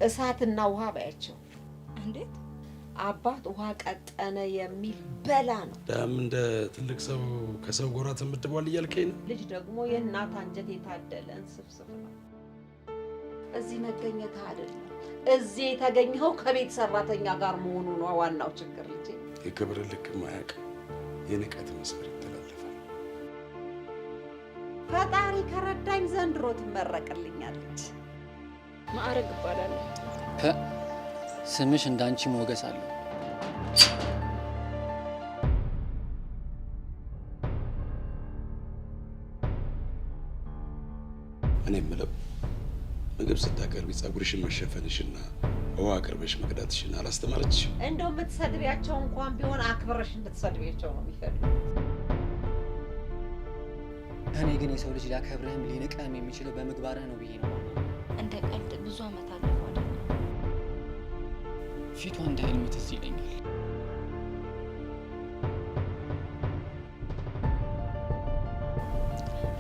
እሳትና ውሃ ባያቸው። እንዴት አባት ውሃ ቀጠነ የሚል በላ ነው። ዳም እንደ ትልቅ ሰው ከሰው ጎራ ተመድቧል እያልከኝ ነው? ልጅ ደግሞ የእናት አንጀት የታደለን ስብስብ ነው። እዚህ መገኘት አይደለም እዚህ የተገኘው ከቤት ሰራተኛ ጋር መሆኑ ነው ዋናው ችግር። ልጅ የክብር ልክ ማያውቅ የንቀት መስመር ይተላለፋል። ፈጣሪ ከረዳኝ ዘንድሮ ትመረቅልኛለች። ማዕረግ እባላለሁ። ስምሽ እንዳንቺ ሞገስ አለው። እኔ የምለው ምግብ ስታቀርቢ ጸጉርሽን መሸፈንሽና ውሃ አቅርበሽ መቅዳትሽን አላስተማረችሽም? እንደው የምትሰድቢያቸው እንኳን ቢሆን አክብረሽ እንድትሰድቢያቸው ነው የሚፈልጉት። እኔ ግን የሰው ልጅ ሊያከብርህም ሊንቅህም የሚችለው በምግባርህ ነው ብዬ ነው። እንደ ቀልድ ብዙ አመት አለፈ አይደል? ፊቷ እንደ ህልም ትዝ ይለኛል።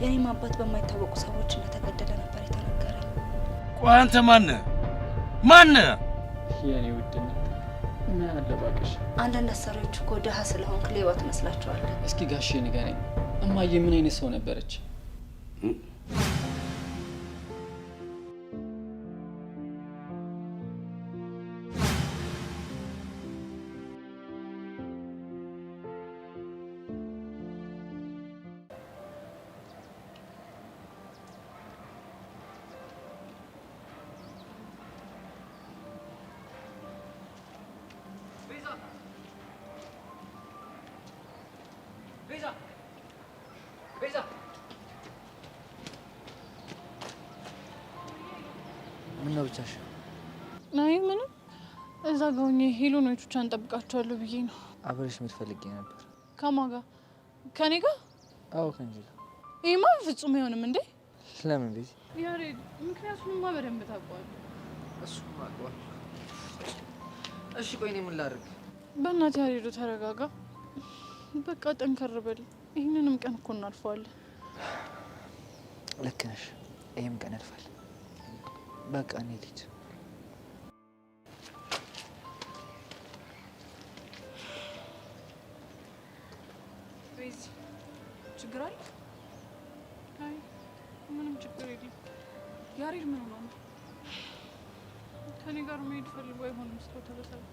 የኔም አባት በማይታወቁ ሰዎች እንደተገደለ ነበር የተነገረኝ። ቆይ አንተ ማነህ? ማነህ? የኔ ውድነት ምን አለባቅሽ? አንዳንድ አሰሪዎች እኮ ድሀ ስለሆንክ ሌባ ትመስላቸዋለህ። እስኪ ጋሼ ንገረኝ፣ እማዬ ምን አይነት ሰው ነበረች? ምነው ብቻሽ? አይ ምንም፣ እዛ ጋር ሆኜ ሄሎኖቹን እንጠብቃቸዋለሁ ብዬ ነው። አብረሽ የምትፈልጊ ነበር? ከማን ጋር? ከኔ ጋር? አዎ ከእንጂ ጋር። ይሄማ ፍጹም አይሆንም እንዴ! ለምን ቤት? ያሬድ፣ ምክንያቱንማ በደንብ ታውቀዋለህ። እሱማ አውቀዋለሁ። እሺ ቆይ እኔ ምን ላድርግ? በእናትህ ያሬዱ ተረጋጋ። በቃ ጠንከር በል። ይህንንም ቀን እኮ እናልፈዋለን። ልክ ነሽ፣ ይህም ቀን ያልፋል። በቃ እንሂድ። ቤዚ፣ ችግር አለ? አይ ምንም ችግር የለም። ያሬድ ምን ሆኖ ነው? ከኔ ጋር መሄድ ፈልጎ አይሆንም ስለው ተበሳጨ።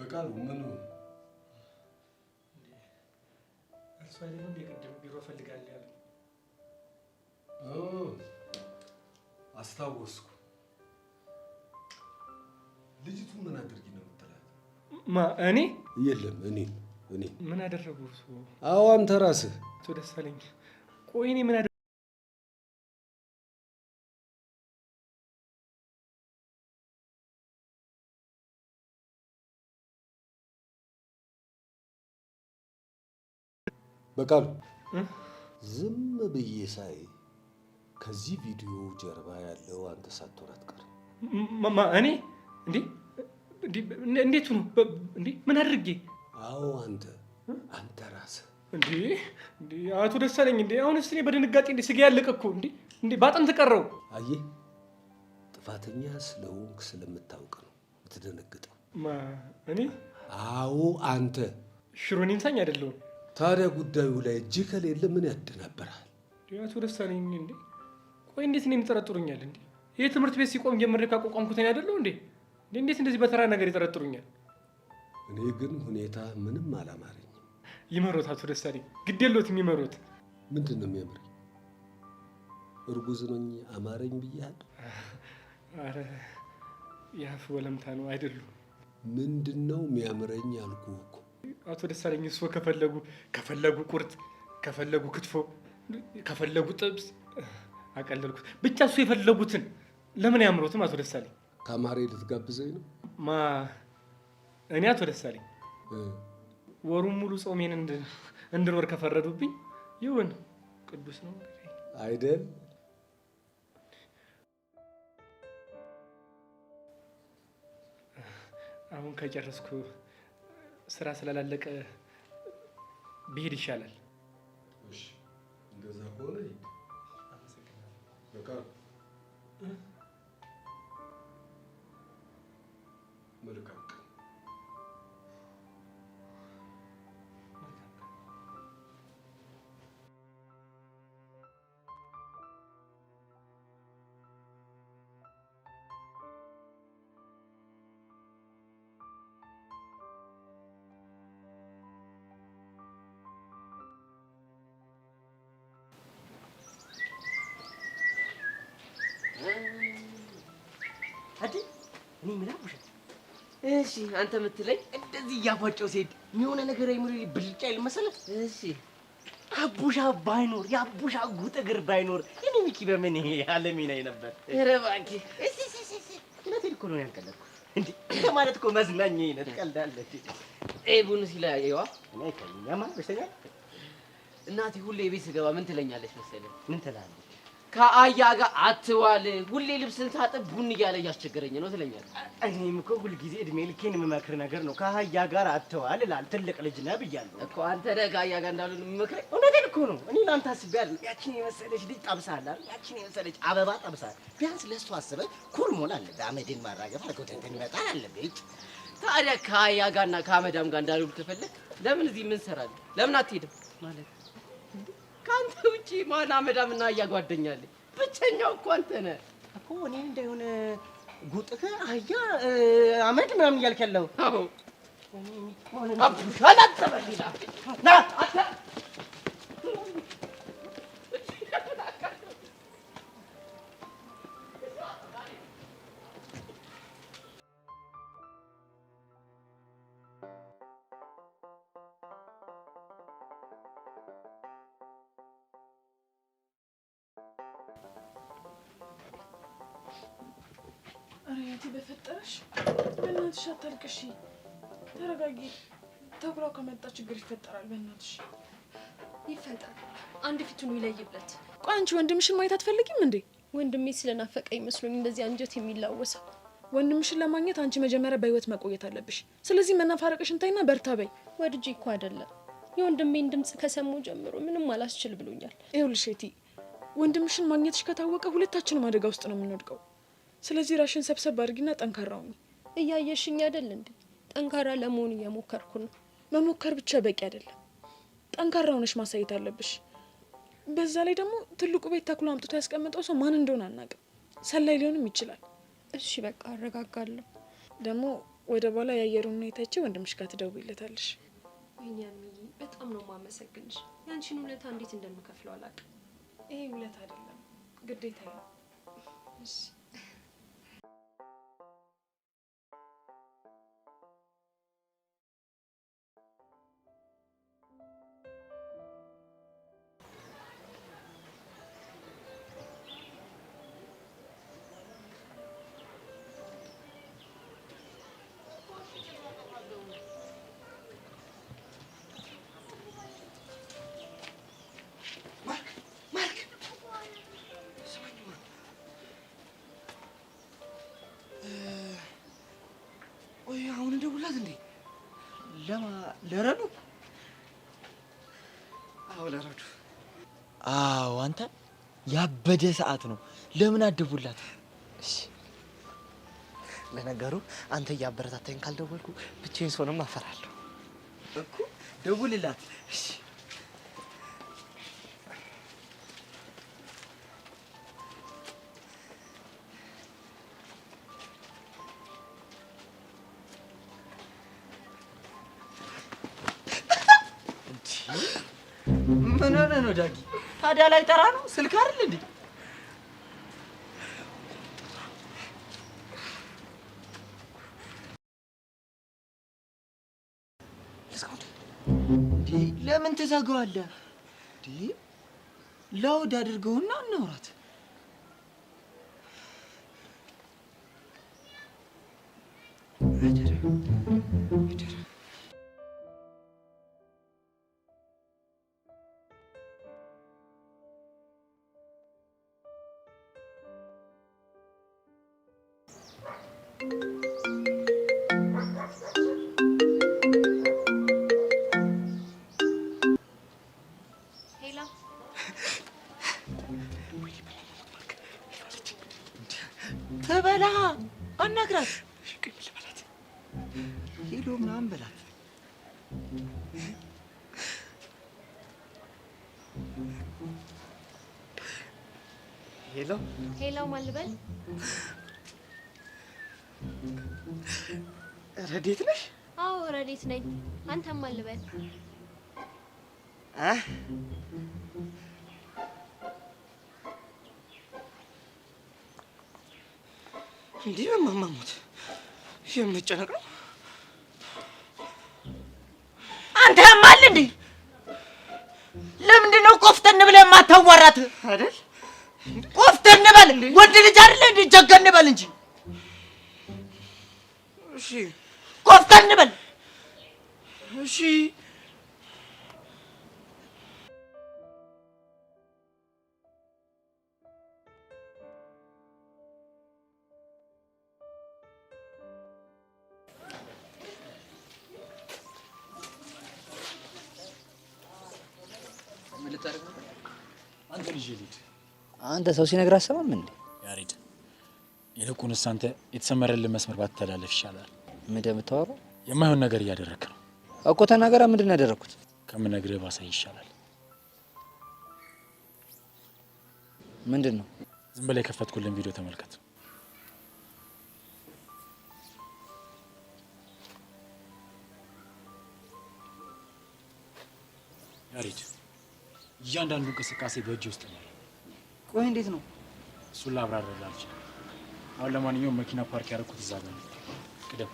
በቃሉ ምን ነው? እርሱ አይደለም እንደ ቅድም ቢሮ ፈልጋለሁ ያለ? አስታወስኩ። ልጅቱ ምን አድርጊ ነው የምትላት? እኔ? የለም እኔ ምን አደረጉ? አዎ አንተ ራስህ። አቶ ደሳለኝ፣ ቆይ እኔ ምን በቃሉ ዝም ብዬ ሳይ ከዚህ ቪዲዮ ጀርባ ያለው አንተ ሳትሆን አትቀርም። እኔ? እንዴት ነው? ምን አድርጌ? አዎ አንተ ራስህ። አቶ ደሳለኝ፣ አሁንስ እኔ በድንጋጤ ስጋ ያለቀ እኮ ባጠንት ቀረው። አየህ፣ ጥፋተኛ ስለሆንክ ስለምታውቅ ነው የምትደነግጠው። እኔ? አዎ አንተ። ሽሮኔ እንሳኝ አይደለሁም። ታዲያ ጉዳዩ ላይ እጅ ከሌለ ምን ያደናበራል? አቶ ደሳለኝ፣ ቆይ እንዴት እኔን ይጠረጥሩኛል? ይህ ትምህርት ቤት ሲቆም ጀምሬ ካቋቋምኩት እኔ አይደለሁ እንዴ? እንዴት እንደዚህ በተራ ነገር ይጠረጥሩኛል? እኔ ግን ሁኔታ ምንም አላማረኝም። ይመሮት አቶ ደሳለኝ፣ ግድ የለዎትም ይመሮት። ምንድን ነው የሚያምረኝ? እርጉዝ ነኝ አማረኝ ብያለሁ? አረ የአፍ ወለምታ ነው አይደሉም? ምንድነው የሚያምረኝ አልኩህ እኮ። አቶ ደሳለኝ እሱ ከፈለጉ ቁርጥ፣ ከፈለጉ ክትፎ፣ ከፈለጉ ጥብስ አቀለልኩት። ብቻ እሱ የፈለጉትን ለምን ያምሮትም አቶ ደሳለኝ። ከማሬ ልትጋብዘኝ ነው? እኔ አቶ ደሳለኝ ወሩን ሙሉ ጾሜን እንድኖር ከፈረዱብኝ ይሁን ቅዱስ ነው አይደል? አሁን ከጨረስኩ ስራ ስላላለቀ ብሄድ ይሻላል። እሺ እንደዛ ከሆነ በቃ መልካም ቀን። እኔ ምን አቡሻ? እሺ አንተ የምትለኝ እንደዚህ እያፏጨው ሲሄድ የሚሆነ ነገር አይምሮ ብልጫ ይል መሰለህ? እሺ አቡሻ ባይኖር የአቡሻ ጉጥ እግር ባይኖር እኔ ሚኪ በምን ይሄ ዓለሜ ላይ ነበር። ኧረ እባክህ እውነቴን እኮ ነው ያልቀለድኩት። እንዴ ማለት እኮ መዝናኛዬ ነው። ትቀልዳለህ። ቡን ሲለያየዋ እኔ ከኛ ማለት በስተኛ እናቴ ሁሌ ቤት ስገባ ምን ትለኛለች መሰለህ? ምን ትላለች? ከአያ ጋር አትዋል፣ ሁሌ ልብስን ሳጥብ ቡን እያለ እያስቸገረኝ ነው ትለኛለች። እኔም እኮ ሁልጊዜ እድሜ ልኬን የምመክር ነገር ነው። ከአያ ጋር አትዋል እላለሁ። ትልቅ ልጅ ነህ ብያለሁ እኮ። አንተ ነህ ከአያ ጋር እንዳልሆን የምመክረኝ። እውነቴን እኮ ነው። እኔ ለአንተ አስቤ አይደለም። ያቺን የመሰለች ልጅ ጠብሰሃል አይደል? ያቺን የመሰለች አበባ ጠብሰሃል። ቢያንስ ለእሱ አስበህ ኩል መሆን አለብህ። አመድን ማራገፍ አልኮተንተን ይመጣል አለብህ። ታዲያ ከአያ ጋርና ከአመዳም ጋር እንዳልሆን ከፈለግ ለምን እዚህ ምን ሰራለህ? ለምን አትሄድም ማለት ከአንተ ውጪ ማን አመዳምና አያ ጓደኛለህ? ብቸኛው እኮ አንተ ነህ እኮ። እኔ እንደሆነ ጉጥህ አያ አመድ ምናምን እያልክ ያለው። አዎ አቡሻ ላተበልና ና አታ አሬቲ በፈጠረሽ በእናትሽ አታልቅሺ፣ ተረጋጊ። ተኩላው ከመጣ ችግር ይፈጠራል። በእናትሽ ይፈጠር፣ አንድ ፊቱን ይለይበት። ቆይ አንቺ ወንድምሽን ማየት አትፈልጊም እንዴ? ወንድሜ ስለናፈቀኝ መስሎኝ እንደዚህ አንጀት የሚላወሰው። ወንድምሽን ለማግኘት አንቺ መጀመሪያ በህይወት መቆየት አለብሽ። ስለዚህ መናፋረቅሽን ታይና በርታ በይ። ወድጄ እኮ አይደለም፣ የወንድሜን ድምጽ ከሰሙ ጀምሮ ምንም አላስችል ብሎኛል። ይኸውልሽ እቴ፣ ወንድምሽን ማግኘትሽ ከታወቀ ሁለታችንም አደጋ ውስጥ ነው የምንወድቀው። ስለዚህ ራሽን ሰብሰብ አድርጊና ጠንካራው ነው። እያየሽኝ አይደል እንዴ? ጠንካራ ለመሆን እየሞከርኩ ነው። መሞከር ብቻ በቂ አይደለም፣ ጠንካራ ሆነሽ ማሳየት አለብሽ። በዛ ላይ ደግሞ ትልቁ ቤት ተኩላ አምጥቶ ያስቀመጠው ሰው ማን እንደሆነ አናውቅም። ሰላይ ሊሆንም ይችላል። እሺ በቃ አረጋጋለሁ። ደግሞ ወደ በኋላ የአየሩን ሁኔታ አይቼ ወንድምሽ ጋር ትደውይለታለሽ። ወይኔ አሚዬ በጣም ነው የማመሰግንሽ። ያንቺን ውለታ እንዴት እንደምከፍለው አላውቅም። ይሄ ውለታ አይደለም ግዴታ ነው። እሺ ወይ አሁን እንደውላት እንዴ? ለረዱ? አዎ ለረዱ። አዎ አንተ ያበደ ሰዓት ነው። ለምን አደቡላት? እሺ ለነገሩ አንተ እያበረታታኝ ካልደወልኩ ብቻዬን ሰውንም አፈራለሁ እኮ። ደውልላት። እሺ ምን ሆነ ነው ዳጊ? ታዲያ ላይ ጠራ ነው ስልክ አይደል እንዴ? ለምን ትዘጋዋለህ? ላውድ አድርገውና እናውራት። ተበላ አናግራት። ሄሎ ምናምን በላት። ሄሎ ሄሎ፣ ማን ልበል? ረዴት ነሽ? አዎ ረዴት ነኝ። አንተም ማን ልበል? እንዲህ በማማሙት የምጨነቅ ነው። አንተ ያማል እንዴ? ለምንድን ነው ቆፍተን ብለህ የማታዋራት አይደል? ቆፍተን በል። ወንድ ልጅ አይደለ እንዴ? ጀገን በል እንጂ። እሺ ቆፍተን በል። እሺ አንተ ሰው ሲነግር አሰማም እንዴ? ያሬድ ይልቁንስ አንተ የተሰመረልን መስመር ባትተላለፍ ይሻላል። ምን እንደምታወራው የማይሆን ነገር እያደረክ ነው እኮ። ተናገራ። ምንድን ነው ያደረኩት? ከምነግርህ ባሳይ ይሻላል። ምንድን ነው? ዝም ብለህ የከፈትኩልን ቪዲዮ ተመልከት። ያሬድ እያንዳንዱ እንቅስቃሴ በእጅ ውስጥ ነው። ቆይ እንዴት ነው? እሱን ላብራራልህ አልችልም። አሁን ለማንኛውም መኪና ፓርክ ያደረኩት እዛ ጋር ነው። ቅደም።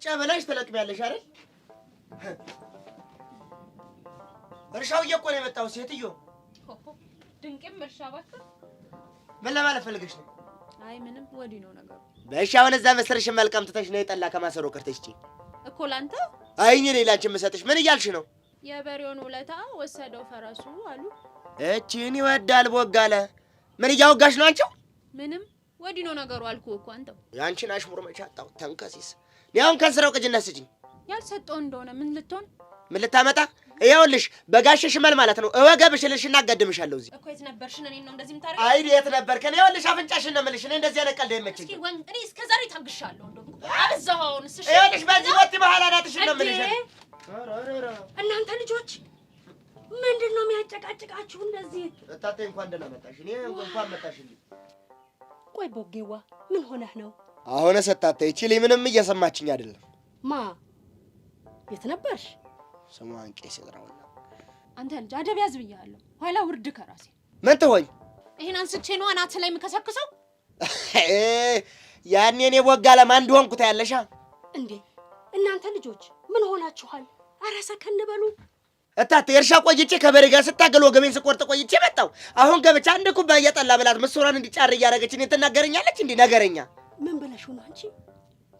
ቁጭ ብለሽ ትለቅሚያለሽ አይደል? እርሻው እኮ ነው የመጣው ሴትዮ። ድንቅም እርሻ እባክህ። ምን ለማለት ፈልገሽ ነው? አይ ምንም፣ ወዲህ ነው ነገሩ። በእሺ አሁን እዛ መሰረሽ መልቀም ትተሽ ነው የጠላ ከማሰሮ ቀርተሽ እጪ እኮ ላንተ። አይ እኔ ሌላንቺ የምሰጥሽ ምን እያልሽ ነው? የበሬውን ውለታ ወሰደው ፈረሱ አሉ። እቺን ይወዳል ቦጋለ። ምን እያወጋሽ ነው አንቺው? ምንም፣ ወዲህ ነው ነገሩ አልኩህ እኮ አንተው። ያንቺን አሽሙር መች አጣው ተንከሲስ። ያውን ከስራው ቅጅና ስጪኝ። ያልሰጠው እንደሆነ ምን ልትሆን ምን ልታመጣ? ይኸውልሽ በጋሽ ሽመል ማለት ነው እወገብሽ ልሽና አጋድምሻለሁ። እዚህ እኮ የት ነበርሽ? እኔን ነው እንደዚህ የምታረጊው? አይ የት ነበርክ? ይኸውልሽ አፍንጫሽን ነው የምልሽ። እኔ እንደዚህ አይነት ቀልድ አይመችኝም። እስኪ ወን እኔ እስከ ዛሬ ታግሻለሁ። እንደው አብዛውን እሺ። ይኸውልሽ በዚህ ወጥ በኋላ ናትሽን ነው የምልሽ። እናንተ ልጆች ምንድን ነው የሚያጨቃጭቃችሁ እንደዚህ? እታቴ እንኳን ደህና መጣሽ። እኔ እንኳን መጣሽልኝ። ቆይ ቦጌዋ ምን ሆነህ ነው? አሁን ሰጣተ ይችሊ ምንም እየሰማችኝ አይደለም። ማ የት ነበርሽ? ስሟን ቄስ ይጥራውና አንተ ልጅ አደብ ያዝ ብያለሁ። ኋላ ውርድ ከራሴ ምን ትሆኝ? ይሄን አንስቼ ነው አናት ላይ የምከሰክሰው። ያኔ እኔ ቦጋ ለማን እንደሆንኩ ታያለሻ እንዴ? እናንተ ልጆች ምን ሆናችኋል? ኧረ ሰከን በሉ። እታቴ እርሻ ቆይቼ ከበሬ ጋር ስታገል ወገቤን ስቆርጥ ቆይቼ መጣሁ። አሁን ገብቻ አንድ ኩባያ ጠላ ብላት ምስራን እንዲጫር እያደረገች እኔን ትናገረኛለች። እንዴ ነገረኛ ምን ብለሽው ነው አንቺ?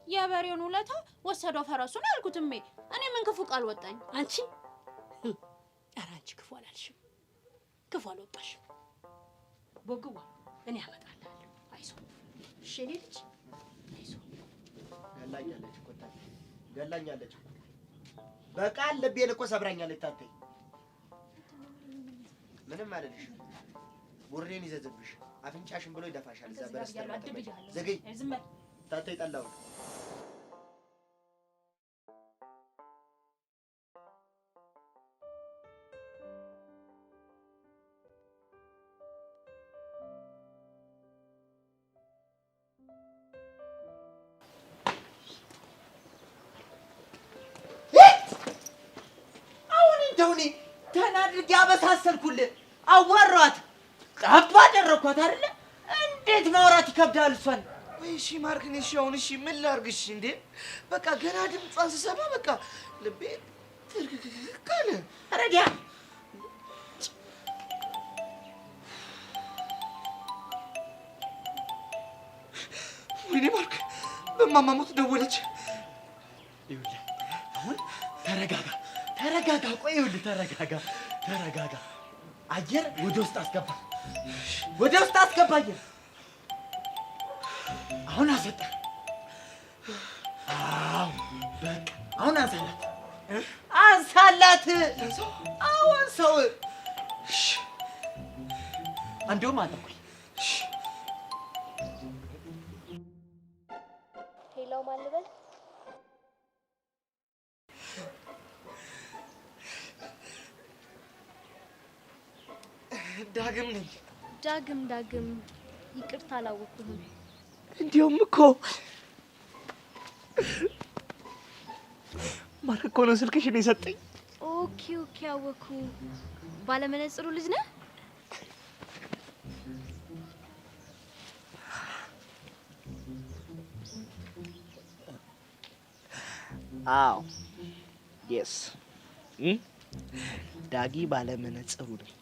የበሬውን ውለታ ወሰደው ፈረሱን ያልኩትም እኔ ምን ክፉ ቃል ወጣኝ? አንቺ ኧረ አንቺ ክፉ አላልሽም፣ ክፉ አልወጣሽም። ቦግዋ እኔ አመጣልሃለሁ። አይዞህ እሺ። እኔ ልጅ አይዞህ። ገላኛለች እኮ እታቴ ገላኛለች። በቃል ልቤን እኮ ሰብራኛለች። እታቴ ምንም አይደለሽም። ቡሬን ይዘዝብሽ አፍንጫሽን ብሎ ይደፋሻል። እዛ በረስተና ዘገይ ዝም በል እታቴ ጠላው እንደውኔ ተናድርጌ አበሳሰልኩልህ። አዋራኋት፣ ጠብ አደረኳት አይደለ? እንዴት ማውራት ይከብዳል እሷን። እሺ ማርክን፣ እሺ አሁን እሺ ምን ላድርግሽ እንዴ? በቃ ገና ድምጿን ስሰማ በቃ ልቤ ትርክክክ አለ። ረዲያ ወይኔ ማርክ፣ በማማ ሞት ደወለች። ይኸውልህ አሁን ተረጋጋ፣ ተረጋጋ። ቆይ ይኸውልህ ተረጋጋ። አየር ወደ ውስጥ አስገባ፣ ወደ ውስጥ አስገባ አየር። አሁን አስወጣ። አዎ በቃ አሁን አንሳላት፣ አንሳላት። አዎ አንሳው። እንደውም አጠቁኝ። ሄሎ ማን ልበል? ዳግም ነኝ። ዳግም ይቅርታ አላወኩህም። እንዲያውም እኮ ማርክ እኮ ነው ስልክሽን የሰጠኝ። ኦኬ አወኩ። ባለመነጽሩ ልጅ ነህ? አዎ የስ ዳጊ ባለመነጽሩ ነኝ።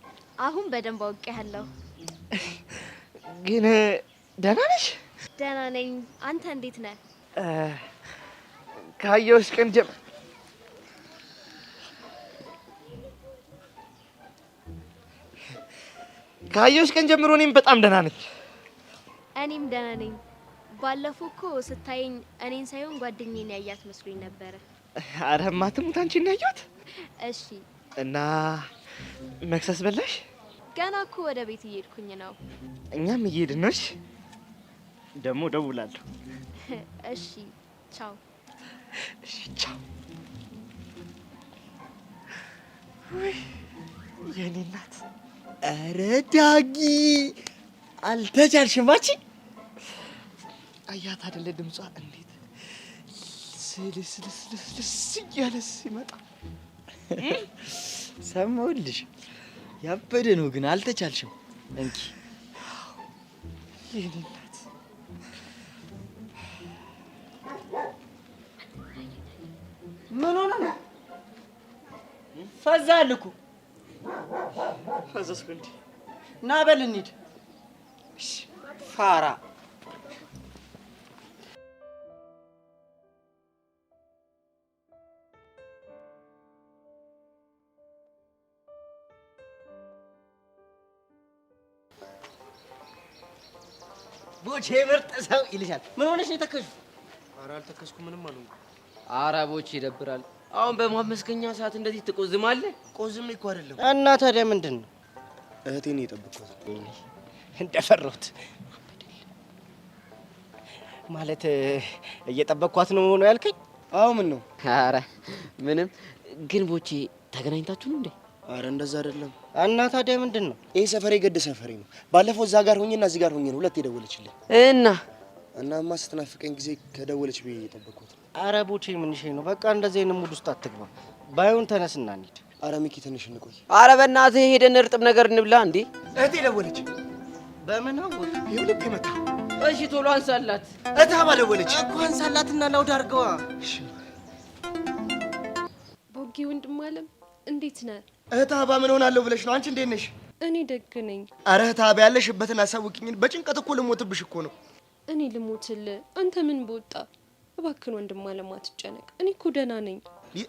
አሁን በደንብ አውቄሃለሁ። ግን ደህና ነሽ? ደህና ነኝ። አንተ እንዴት ነህ? ካየሁሽ ቀን ጀምሮ እኔም በጣም ደህና ነኝ። እኔም ደህና ነኝ። ባለፈው እኮ ስታየኝ እኔን ሳይሆን ጓደኛዬን ያያት መስሎኝ ነበረ። ኧረ እማትሙት አንቺን ያየሁት። እሺ እና መክሰስ በላሽ? ገና እኮ ወደ ቤት እየሄድኩኝ ነው። እኛም እየሄድን ነው። እሺ ደግሞ እደውላለሁ። እሺ ቻው። እሺ ቻው። ውይ የኔ እናት። ኧረ ዳጊ አልተቻልሽም። አንቺ አያት አይደለ ድምጿ እንዴት ስልስልስልስ እያለ ሲመጣ ሰማሁልሽ። ያበደ ነው ግን አልተቻልሽም። እንኪ የኔ እናት። ምን ሆነ ነው? ፈዛል እኮ። ፈዘዝኩ እንዴ? ና በል እንሂድ። ፋራ ቦቼ ምርጥ ሰው ይልሻል። ምን ሆነሽ ነው የተከሽው? ኧረ አልተከስኩ፣ ምንም አልሆንኩም። ኧረ ቦቼ ይደብራል። አሁን በማመስገኛ ሰዓት እንደዚህ ትቆዝማለህ? ቆዝም እኮ አይደለም። እና ታዲያ ምንድን ነው? እህቴን የጠበቅኳት እንደፈራሁት ማለት እየጠበቅኳት ነው ነው ያልከኝ? አዎ ምን ነው? ኧረ ምንም። ግን ቦቼ ተገናኝታችሁ ነው እንዴ? ኧረ እንደዛ አይደለም። እና ታዲያ ምንድን ነው? ይሄ ሰፈሬ ገድ ሰፈሬ ነው። ባለፈው እዛ ጋር ሆኜና እዚህ ጋር ሆኜ ነው ሁለት የደወለችልኝ። እናማ ስትናፍቀኝ ጊዜ ከደወለች ብዬ እየጠበቅኳት። ኧረ ቦቼ ምንሽ ነው? በቃ እንደዚህ አይነት ሙድ ውስጥ አትግባ። ባይሆን ተነስና እንሂድ። ኧረ ሚኪ ትንሽ እንቆይ። ኧረ በእናትህ ሄደን እርጥብ ነገር እንብላ እንዴ። እህቴ ደወለች። በምን አወቅ? ይኸው ልክ መጣ። እሺ ቶሎ አንሳላት። እታባ ደወለች እኮ አንሳላትና ላውድ አድርገዋ። ቦጌ ወንድም አለም እንዴት ነህ? እህታባ ምን ሆናለሁ ብለሽ ነው? አንቺ እንዴት ነሽ? እኔ ደግ ነኝ። ኧረ እህታባ ያለሽበትን አሳውቂኝ። በጭንቀት እኮ ልሞትብሽ እኮ ነው። እኔ ልሞትልህ? አንተ ምን በወጣ? እባክህን ወንድም አለም አትጨነቅ። እኔ እኮ ደህና ነኝ።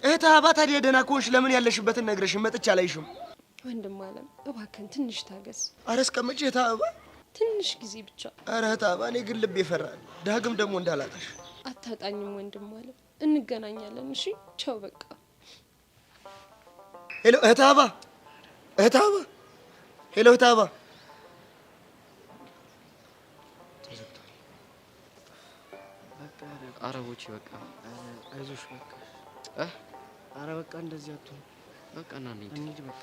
እህታባ ታዲያ ደህና ከሆንሽ ለምን ያለሽበትን ነግረሽ መጥቼ አላይሽም? ወንድም አለም እባክህን ትንሽ ታገስ። ኧረ እስከ መቼ እህታባ? ትንሽ ጊዜ ብቻ። ኧረ እህታባ እኔ ግን ልቤ ይፈራል። ዳግም ደግሞ እንዳላጣሽ። አታጣኝም ወንድም አለም፣ እንገናኛለን። እሺ ቻው በቃ። ሄሎ እህታባ፣ እህታባ፣ ሄሎ እህታባ። አረቦች በቃ አይዞሽ በቃ። ኧረ በቃ እንደዚህ አትሁን። በቃ ና እንሂድ በቃ።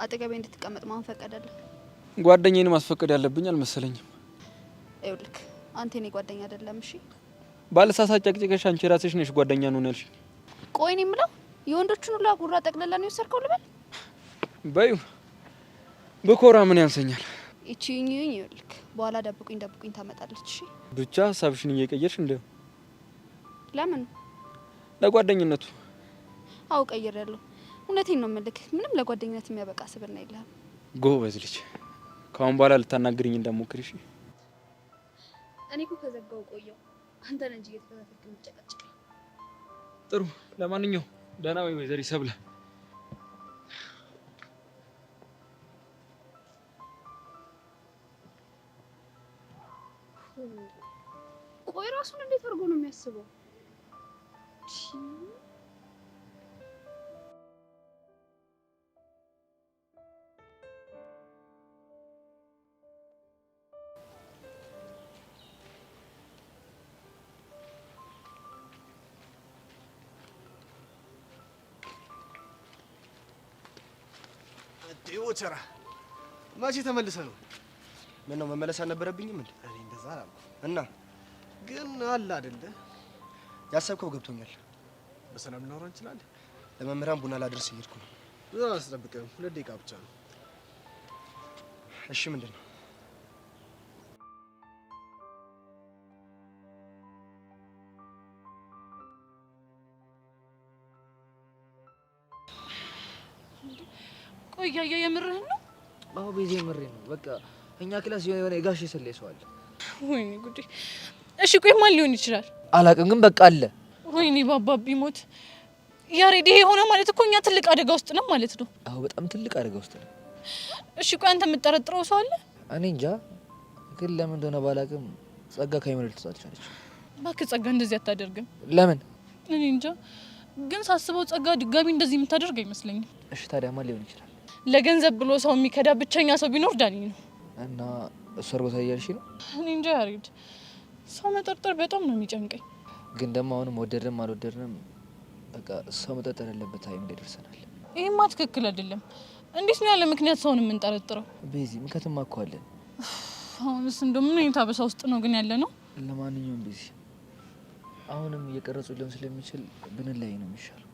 አጠገቤ እንድትቀመጥ ማን ፈቀደልህ? ጓደኛዬን ማስፈቀድ ያለብኝ አልመሰለኝም። ይኸውልህ አንተ የኔ ጓደኛ አይደለም። እሺ ባለሳሳት ጨቅጭቀሽ አንቺ ራስሽ ነሽ ጓደኛ ነው ያልሽ። ቆይ እኔ የምለው የወንዶቹን ሁሉ አጉራ ጠቅልላ ነው የወሰድከው ልበል? በዩ ብኮራ ምን ያንሰኛል? ይቺኝ ይኸውልህ በኋላ ደብቁኝ ታመጣለች። እሺ ብቻ ሀሳብሽን እየቀየርሽ እንደ ለምን? ለጓደኝነቱ። አው ቀይሬያለሁ። እውነቴን ነው የምልክ። ምንም ለጓደኝነት የሚያበቃ ስብዕና የለህም። ጎበዝ ልጅ። ካሁን በኋላ ልታናግሪኝ እንዳትሞክሪ እሺ? እኔ እኮ ከዘጋው ቆየው። አንተ ነህ እንጂ እየተከታተልክ የምትጨቀጭቀኝ። ጥሩ። ለማንኛውም ደህና ወይ ወይዘሪ ሰብለ? ቆይ ራሱን እንዴት አድርጎ ነው የሚያስበው? ዲዮቸራ መቼ ተመልሰ ነው? ምን ነው መመለስ አልነበረብኝም እንዴ? እኔ እንደዛ አላልኩም። እና ግን አለ አይደለ ያሰብከው ገብቶኛል። በሰላም እናወራ እንችላለን። ለመምህራን ቡና ላድርስ እየሄድኩ ነው። አስጠብቀኝ፣ 2 ደቂቃ ብቻ ነው። እሺ ምንድን ነው? ቆይ ያያ የምርህን ነው? አዎ ቤዛ የምሬን ነው። በቃ እኛ ክላስ የሆነ የጋሽ የሰለይ ሰው አለ። ወይኔ ጉዴ! እሺ ቆይ ማን ሊሆን ይችላል? አላውቅም፣ ግን በቃ አለ። ወይኔ ባባቢ ሞት! ያሬድ ይሄ ሆነ ማለት እኮ እኛ ትልቅ አደጋ ውስጥ ነው ማለት ነው። አዎ በጣም ትልቅ አደጋ ውስጥ ነው። እሺ ቆይ አንተ የምትጠረጥረው ሰው አለ? እኔ እንጃ፣ ግን ለምን እንደሆነ ባላውቅም ጸጋ ከይመል ልትሳትቻለች። እባክህ ጸጋ እንደዚህ አታደርግም። ለምን? እኔ እንጃ፣ ግን ሳስበው ጸጋ ድጋሚ እንደዚህ የምታደርግ አይመስለኝም። እሺ ታዲያ ማን ሊሆን ይችላል? ለገንዘብ ብሎ ሰው የሚከዳ ብቸኛ ሰው ቢኖር ዳኒ ነው። እና እሱ አርጎታ እያልሽ ነው? እኔ እንጃ ያሬድ፣ ሰው መጠርጠር በጣም ነው የሚጨንቀኝ። ግን ደግሞ አሁንም ወደድንም አልወደድንም በቃ ሰው መጠርጠር ያለበት ታይም ላይ ደርሰናል። ይሄማ ትክክል አይደለም። እንዴት ነው ያለ ምክንያት ሰውን የምንጠረጥረው? ቤዚ ምክንያቱም እኮ አለን። አሁንስ እንደው ምን አይነት አበሳ ውስጥ ነው ግን ያለ ነው? ለማንኛውም ቤዚ አሁንም እየቀረጹ ሊሆን ስለሚችል ብንለያይ ነው የሚሻለው።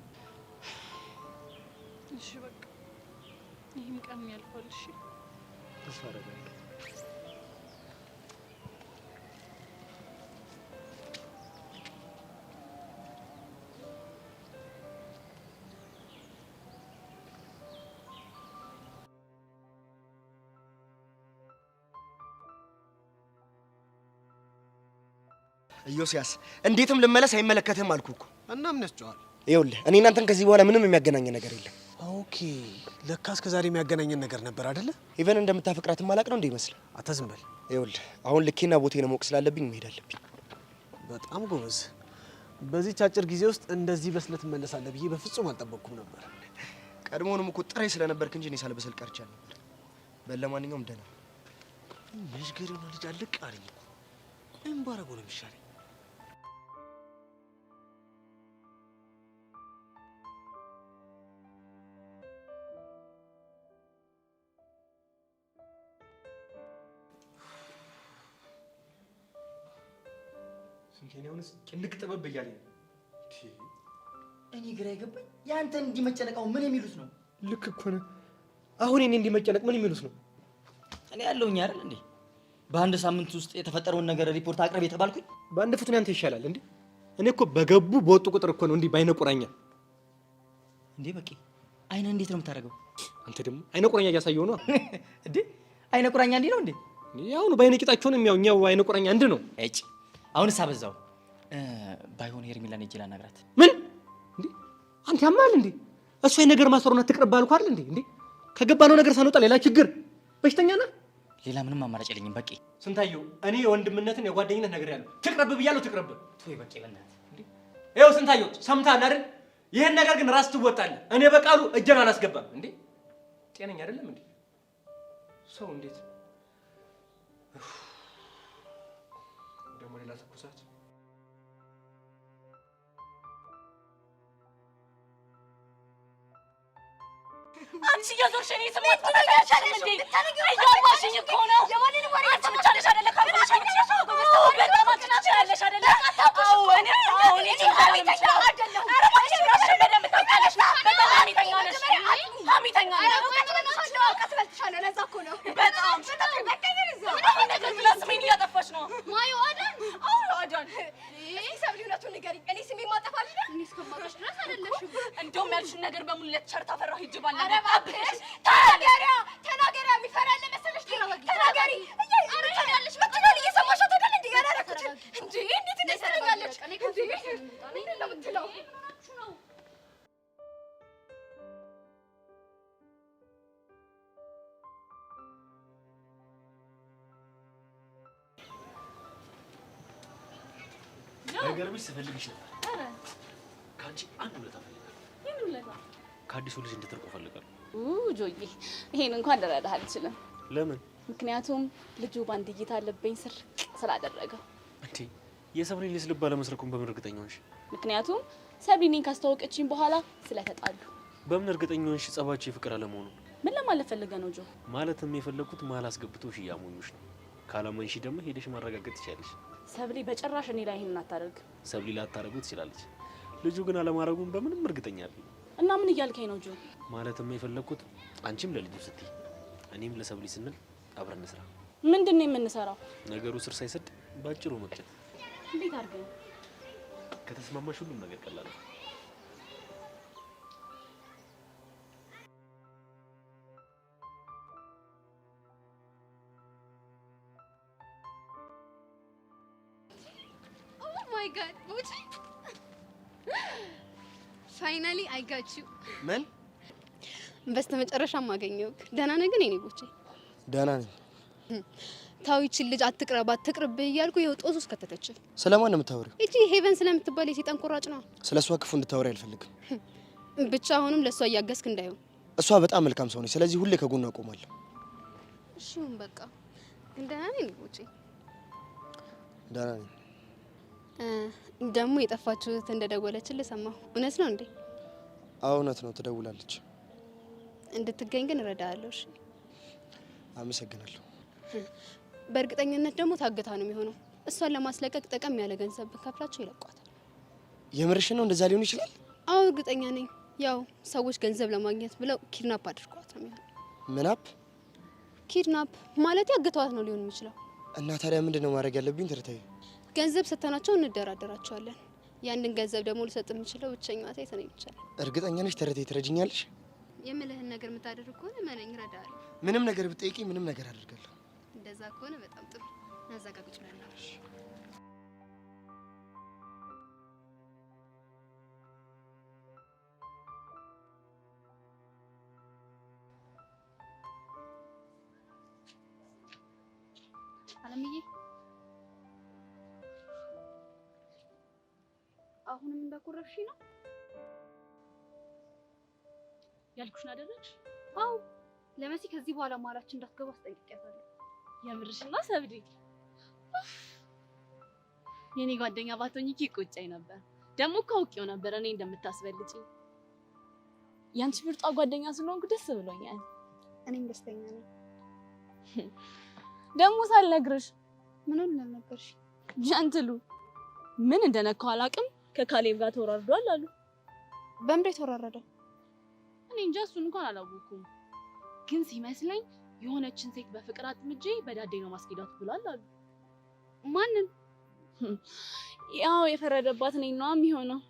እሺ በቃ ይሄን ቀን ያልፋል። እሺ ተስፋ አደርጋለሁ። ኢዮስያስ እንዴትም ልመለስ አይመለከትህም አልኩህ እኮ። እና ምን ያስጨዋል? ይኸውልህ እኔ እናንተን ከዚህ በኋላ ምንም የሚያገናኝ ነገር የለም። ኦኬ ለካ እስከ ዛሬ የሚያገናኘን ነገር ነበር አይደለ? ኢቨን እንደምታፈቅራት ማላቅ ነው እንዴ ይመስል? አታዝም በል። ይኸውልህ አሁን ልኬና ቦቴን ማወቅ ስላለብኝ መሄድ አለብኝ። በጣም ጎበዝ። በዚህ አጭር ጊዜ ውስጥ እንደዚህ በስለት ትመለሳለህ ብዬ በፍጹም አልጠበቅኩም ነበር። ቀድሞውንም እኮ ጥሬ ስለነበርክ እንጂ እኔ ሳልበስል ቀርቼ ነበር። በል ለማንኛውም ደህና መሽገር ነው። ልጅ አልቅ አለኝ እኮ ምን ባረገው ነው የሚሻለኝ? ስንቴኔውንስ ጭንቅ ጥበብ እያለኝ ነው። እኔ ግራ የገባኝ ያንተን እንዲህ መጨነቃው ምን የሚሉት ነው? ልክ እኮ ነው። አሁን እኔ እንዲህ መጨነቅ ምን የሚሉት ነው? እኔ ያለውኝ አይደል እንዴ? በአንድ ሳምንት ውስጥ የተፈጠረውን ነገር ሪፖርት አቅርብ የተባልኩኝ። በአንድ ፍቱን ያንተ ይሻላል እንዴ? እኔ እኮ በገቡ በወጡ ቁጥር እኮ ነው እንዲህ ባይነ ቁራኛ እንዴ። በቂ አይነ እንዴት ነው የምታደርገው? አንተ ደግሞ አይነ ቁራኛ እያሳየው ነው እንዴ? አይነ ቁራኛ እንዲህ ነው እንዴ? ያው ነው ባይነ ቂጣቸውን የሚያው አይነ ቁራኛ እንድ ነው። እጭ አሁንስ አበዛው። ባይሆን ሄርሚላን እጅ ላናግራት። ምን እንዴ? አንተ ያማል እንዴ? እሱ የነገር ማሰሩና ትቅርብ አልኩ አይደል እንዴ? እንዴ ከገባነው ነገር ሳንወጣ ሌላ ችግር በሽተኛ ነህ። ሌላ ምንም አማራጭ የለኝም። በቂ ስንታየው፣ እኔ የወንድምነትን የጓደኝነት ነገር ያለው ትቅረብ ብያለሁ። ትቅረብ ተወይ በቂ በእናትህ። ይኸው ስንታየው ሰምተሃል አይደል? ይሄን ነገር ግን ራስ ትወጣለህ። እኔ በቃሉ እጄን አላስገባም። እንዴ ጤነኛ አይደለም እንዴ ሰው? እንዴት ላተኩሳት? አንቺ እየዞርሽ እኔ ስም አትጠራሻለሽ እንዴ? እያማሽኝ እኮ ነው። አንቺ ብቻ ነሽ አይደለ ካልኩሽ በጣም አትችያለሽ አይደለ? አዎ እኔ ሐሜተኛ አይደለሁም። ኧረ እባክሽ እራስሽን በደንብ ታውቂያለሽ። በጣም ሐሜተኛ ነሽ። ሐሜተኛ ነሽ። እውቀት በልጥሻለሁ። ለዛ እኮ ነው በጣም አሁን ነገር ብላ ስሜን እያጠፋሽ ነው። ማዩ አዳን? አዎ አዳን። እስኪ ሰብሊ እውነቱን ንገሪኝ። እኔ ስሜን ማጠፋልሽ ነው? እኔ እስከማውቅሽ ድረስ አይደለሽም። እንደውም ያልሽን ነገር በሙሉ ለተቸርታ ፈራሁ ሂጅ ባል ኧረ እባክሽ ተናገሪያ ተናገሪያ። የሚፈራ አለ መሰለሽ? ተናገሪ። እያለሽ መጥቷል። እየሰማሻት አይደል? እንዴ ያላረኩት እንዴ እንዴት እንደሰረኛለች እንዴ ምንድን ነው የምትለው? ነገርሽ ስፈልግሽ ነበር። ከአንቺ አንድ ውለታ ፈልጋለሁ። የምን ውለታ? ከአዲሱ ልጅ እንድትርቁ ፈልጋለሁ። ጆዬ ይሄን እንኳን ልረዳህ አልችልም። ለምን? ምክንያቱም ልጁ ባንድ እይታ አለብኝ ስር ስላደረገው። እንዴ የሰብሪን ልጅ ልብ አለመስረኩን በምን እርግጠኛ ሆንሽ? ምክንያቱም ሰብሪኔን ካስተዋወቀችኝ በኋላ ስለተጣሉ። በምን እርግጠኛ ሆንሽ ጸባችሁ የፍቅር አለመሆኑ? ምን ለማለት ፈልገህ ነው ጆ? ማለትም የፈለኩት መሀል አስገብቶሽ እያሞኙሽ ነው። ካላመንሽ ደግሞ ሄደሽ ማረጋገጥ ትችያለሽ። ሰብሊ በጭራሽ እኔ ላይ ይሄን አታደርግ። ሰብሊ ላታረጉ ትችላለች። ልጁ ግን አለማረጉን በምንም እርግጠኛ አይደለም። እና ምን እያልከኝ ነው ጆ? ማለትም የፈለኩት አንቺም ለልጁ ስትይ እኔም ለሰብሊ ስንል አብረን እንስራ። ምንድነው የምንሰራው? ነገሩ ስር ሳይሰድ ባጭሩ መቅጨት። እንዴት አድርገን? ከተስማማሽ ሁሉም ነገር ቀላል ነው። My God, Buchi. Finally, I got you. ምን? በስተመጨረሻም አገኘሁህ። ደህና ነህ ግን የኔ ቡቺ? ደህና ነኝ። ታው ይቺ ልጅ አትቅርብህ እያልኩ ይኸው ጦስ ውስጥ ከተተች። ስለማን ነው የምታወሪው? እቺ ሄቨን ስለምትባል የሰይጣን ቆራጭ ነው። ስለሷ ክፉ እንድታወሪ አልፈልግም። ብቻ አሁንም ለሷ እያገዝክ እንዳይሆን። እሷ በጣም መልካም ሰው ነች። ስለዚህ ሁሌ ከጎኗ እቆማለሁ። እሺ በቃ ግን ደህና ነኝ ቡቺ? ደህና ነኝ። ደግሞ የጠፋችው እንደደወለችልህ ሰማሁ። እውነት ነው እንዴ? አዎ እውነት ነው፣ ትደውላለች። እንድትገኝ ግን እረዳሃለሁ። እሺ አመሰግናለሁ። በእርግጠኝነት ደግሞ ታግታ ነው የሚሆነው። እሷን ለማስለቀቅ ጠቀም ያለ ገንዘብ ብከፍላቸው ይለቋታል። የምርሽ ነው? እንደዛ ሊሆን ይችላል? አዎ እርግጠኛ ነኝ። ያው ሰዎች ገንዘብ ለማግኘት ብለው ኪድናፕ አድርገዋት ነው የሚሆነው። ምናፕ? ኪድናፕ ማለት ያግተዋት ነው ሊሆን የሚችለው። እና ታዲያ ምንድነው ማድረግ ያለብኝ? ትርታዬ ገንዘብ ሰተናቸው እንደራደራቸዋለን። ያንን ገንዘብ ደግሞ ልሰጥ የምችለው ብቸኛዋ ሴት ነኝ ብቻ። እርግጠኛ ነሽ? ተረቴ ትረጅኛለሽ? የምልህን ነገር የምታደርግ ከሆነ መነኝ እረዳሃለሁ። ምንም ነገር ብትጠይቂ ምንም ነገር አደርጋለሁ። እንደዛ ከሆነ በጣም ጥሩ። ናዛጋግጭ ለናሽ አለምዬ አሁንም እንዳኮረፍሽ ነው ያልኩሽን አደረግሽ? አዎ ለመሲ ከዚህ በኋላ ማራችን እንዳትገባ አስጠንቅቄያታለሁ። የምርሽና ሰብዲ? የኔ ጓደኛ ባትሆኚ ይቆጨኝ ነበር። ደግሞ እኮ አውቄው ነበር እኔ እንደምታስበልጪኝ። ያንቺ ምርጧ ጓደኛ ስለሆንኩ ደስ ብሎኛል። እኔም ደስተኛ ነኝ። ደግሞ ሳልነግርሽ ምንም ልነግርሽ ጃንትሉ ምን እንደነካው አላውቅም። ከካሌብ ጋር ተወራርዷል አሉ። በምንድን ተወራረደ? እኔ እንጃ እሱን እንኳን አላወኩም። ግን ሲመስለኝ የሆነችን ሴት በፍቅር አጥምጄ በዳዴ ነው ማስኬዳት ብሏል አሉ። ማንን? ያው የፈረደባት እኔ ነው የሚሆነው።